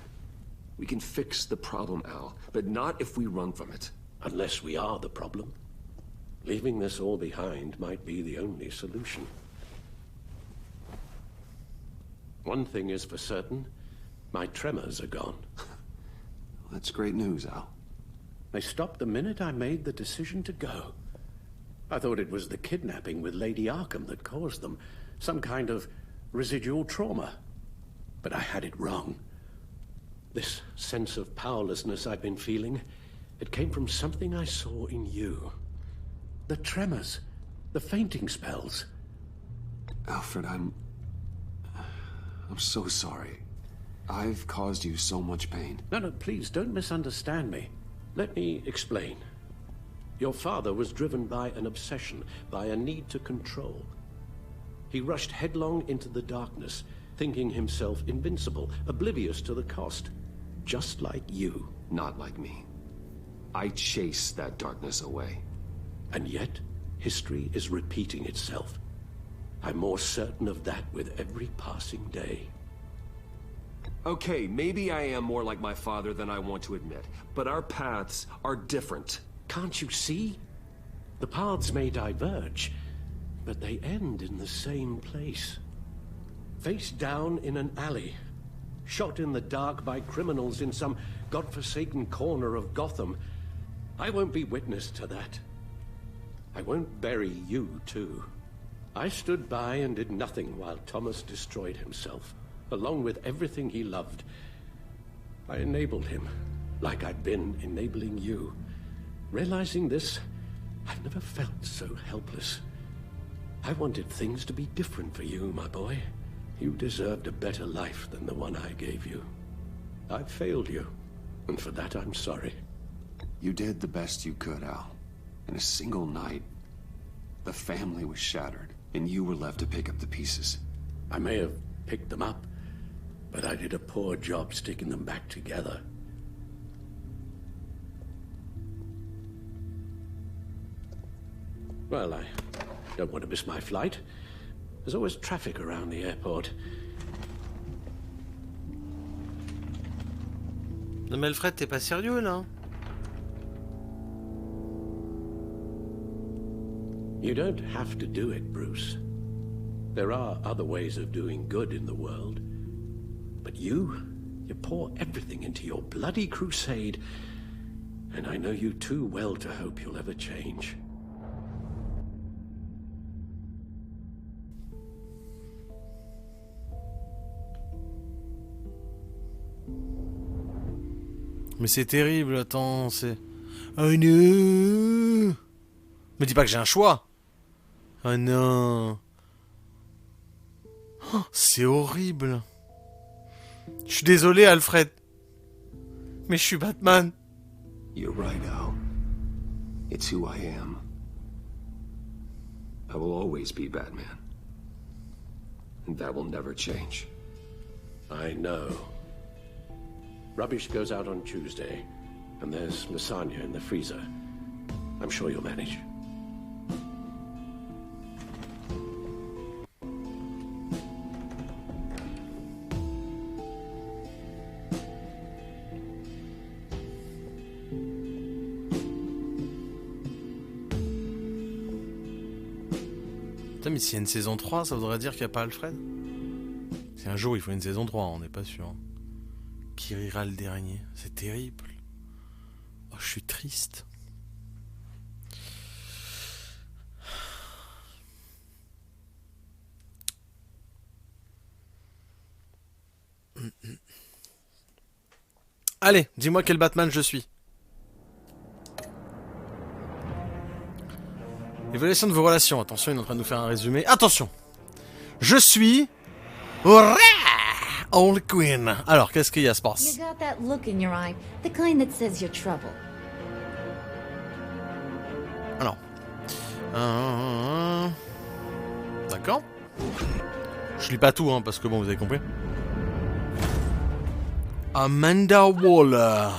We can fix the problem, Al, but not if we run from it. Unless we are the problem. Leaving this all behind might be the only solution. One thing is for certain, my tremors are gone. That's great news, Al. They stopped the minute I made the decision to go. I thought it was the kidnapping with Lady Arkham that caused them, some kind of residual trauma. But I had it wrong. This sense of powerlessness I've been feeling, it came from something I saw in you. The tremors, the fainting spells. Alfred, I'm so sorry. I've caused you so much pain. No, please, don't misunderstand me. Let me explain. Your father was driven by an obsession, by a need to control. He rushed headlong into the darkness, thinking himself invincible, oblivious to the cost. just like you. Not like me. I chase that darkness away. And yet, history is repeating itself. I'm more certain of that with every passing day. Okay, maybe I am more like my father than I want to admit, but our paths are different. Can't you see? The paths may diverge, but they end in the same place. Face down in an alley, shot in the dark by criminals in some godforsaken corner of Gotham. I won't be witness to that. I won't bury you, too. I stood by and did nothing while Thomas destroyed himself, along with everything he loved. I enabled him, like I've been enabling you. Realizing this, I've never felt so helpless. I wanted things to be different for you, my boy. You deserved a better life than the one I gave you. I failed you, and for that I'm sorry. You did the best you could, Al. In a single night, the family was shattered, and you were left to pick up the pieces. I may have picked them up, but I did a poor job sticking them back together. Well, I don't want to miss my flight. There's always traffic around the airport. Non mais Alfred, t'es pas sérieux là? You don't have to do it, Bruce. There are other ways of doing good in the world. But you pour everything into your bloody crusade, and I know you too well to hope you'll ever change. Mais c'est terrible, attends, c'est... Oh non! Me dis pas que j'ai un choix! Oh non! Oh, c'est horrible! Je suis désolé, Alfred. Mais je suis Batman. You're right, Al. It's who I am. I will always be Batman. And that will never change. I know. Rubbish goes out on Tuesday, and there's lasagna in the freezer. I'm sure you'll manage. Putain, mais s'il y a une saison 3, ça voudrait dire qu'il n'y a pas Alfred? Si un jour il faut une saison 3, on n'est pas sûr. Qui rira le dernier? C'est terrible. Oh, je suis triste. Allez, dis-moi quel Batman je suis. Évaluation de vos relations. Attention, il est en train de nous faire un résumé. Attention. Je suis... Old Queen. Alors, qu'est-ce qu'il y a, Sparse? You got that look in your eye, the kind that says you're trouble. Alors. D'accord. Je lis pas tout, hein, parce que bon, vous avez compris. Amanda Waller.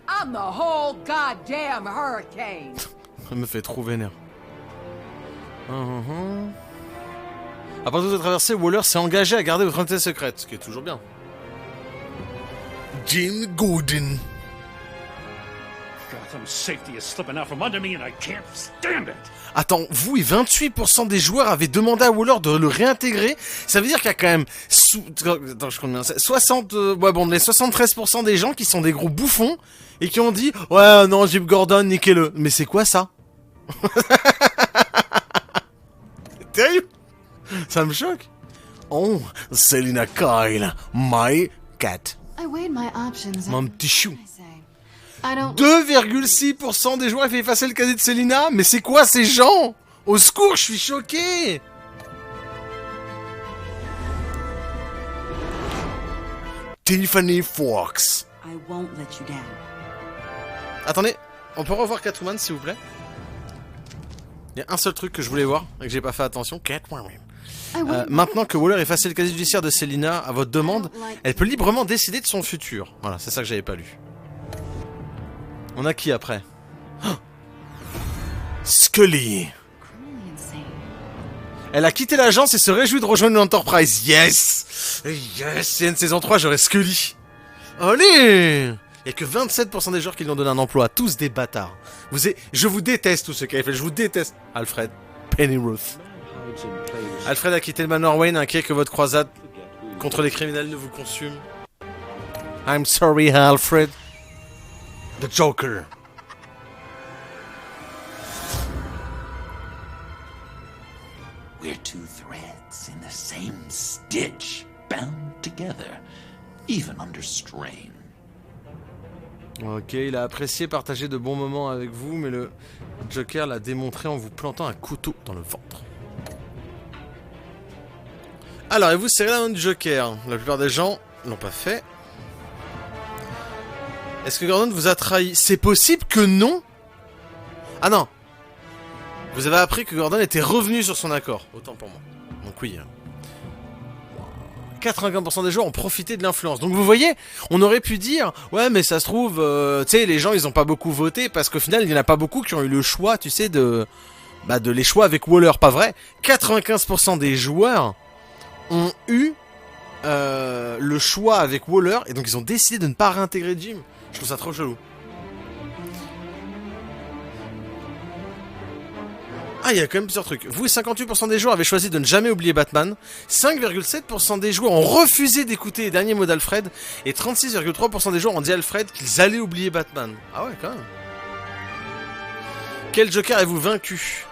I'm the whole goddamn hurricane. Ça me fait trop vénère. Après toute cette traversée, Waller s'est engagé à garder votre identité secrète, ce qui est toujours bien. Jim Gordon. Gotham safety is slipping out from under me and I can't stand it. Attends, vous et 28% des joueurs avaient demandé à Waller de le réintégrer. Ça veut dire qu'il y a quand même... Attends, je compte bien. 60... Ouais, bon, les 73% des gens qui sont des gros bouffons et qui ont dit « Ouais, non, Jim Gordon, niquez-le. » Mais c'est quoi ça? C'est terrible. Ça me choque. Oh, Selina Kyle, my cat. I weighed my options. Mon petit chou. I don't... 2,6% des joueurs ont fait effacer le cadet de Selina. Mais c'est quoi ces gens? Au secours, je suis choqué. Tiffany Fox. I won't let you down. Attendez, on peut revoir Catwoman s'il vous plaît? Il y a un seul truc que je voulais voir et que j'ai pas fait attention. Catwoman. Maintenant que Waller effacé le casier judiciaire de Selina à votre demande, elle peut librement décider de son futur. Voilà, c'est ça que j'avais pas lu. On a qui après? Oh, Scully. Elle a quitté l'agence et se réjouit de rejoindre l'Enterprise. Yes! Yes! C'est une saison 3, j'aurai Scully. Allez! Il y a que 27% des joueurs qui lui ont donné un emploi. Tous des bâtards. Je vous déteste tous ceux qui avaient fait. Je vous déteste. Alfred. Pennyworth. Alfred a quitté le Manor Wayne, inquiet que votre croisade contre les criminels ne vous consume. I'm sorry, Alfred. The Joker. We're two threads in the same stitch, bound together, even under strain. Ok, il a apprécié partager de bons moments avec vous, mais le Joker l'a démontré en vous plantant un couteau dans le ventre. Alors, et vous serrez la main du Joker. La plupart des gens l'ont pas fait. Est-ce que Gordon vous a trahi? C'est possible que non. Ah non. Vous avez appris que Gordon était revenu sur son accord. Autant pour moi. Donc oui. 95% des joueurs ont profité de l'influence. Donc vous voyez, on aurait pu dire, ouais mais ça se trouve, tu sais, les gens ils ont pas beaucoup voté parce qu'au final il y en a pas beaucoup qui ont eu le choix, tu sais, de les choix avec Waller. Pas vrai. 95% des joueurs ont eu le choix avec Waller et donc ils ont décidé de ne pas réintégrer Jim. Je trouve ça trop chelou. Ah, il y a quand même plusieurs trucs. Vous, 58% des joueurs avaient choisi de ne jamais oublier Batman. 5,7% des joueurs ont refusé d'écouter les derniers mots d'Alfred. Et 36,3% des joueurs ont dit à Alfred qu'ils allaient oublier Batman. Ah ouais, quand même. Quel Joker avez-vous vaincu?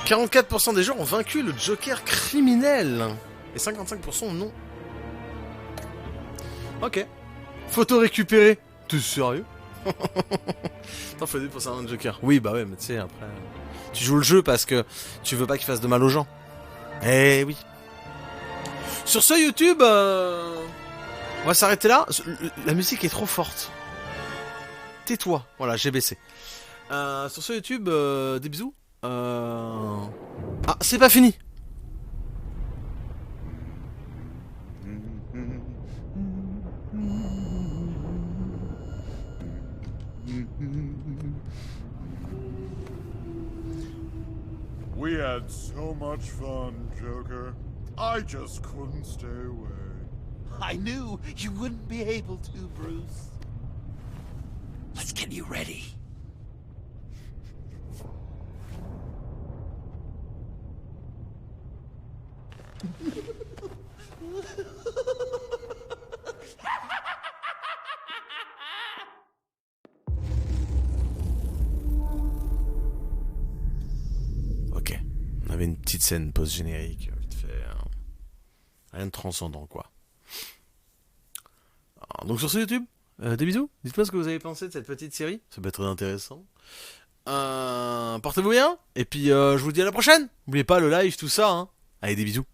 44% des joueurs ont vaincu le Joker criminel. Et 55% non. Ok. Photo récupérée. T'es sérieux? T'en fais des pour ça un Joker. Oui, bah ouais, mais tu sais, après... Tu joues le jeu parce que tu veux pas qu'il fasse de mal aux gens. Eh oui. Sur ce YouTube, on va s'arrêter là. La musique est trop forte. Tais-toi. Voilà, j'ai baissé. Sur ce YouTube, des bisous. Ah, c'est pas fini. We had so much fun, Joker. I just couldn't stay away. I knew you wouldn't be able to, Bruce. Let's get you ready. Ok, on avait une petite scène post-générique, vite fait. Rien de transcendant, quoi. Alors, donc sur ce YouTube, des bisous. Dites-moi ce que vous avez pensé de cette petite série. Ça peut être très intéressant. Portez-vous bien. Et puis je vous dis à la prochaine. N'oubliez pas le live, tout ça. Hein. Allez, des bisous.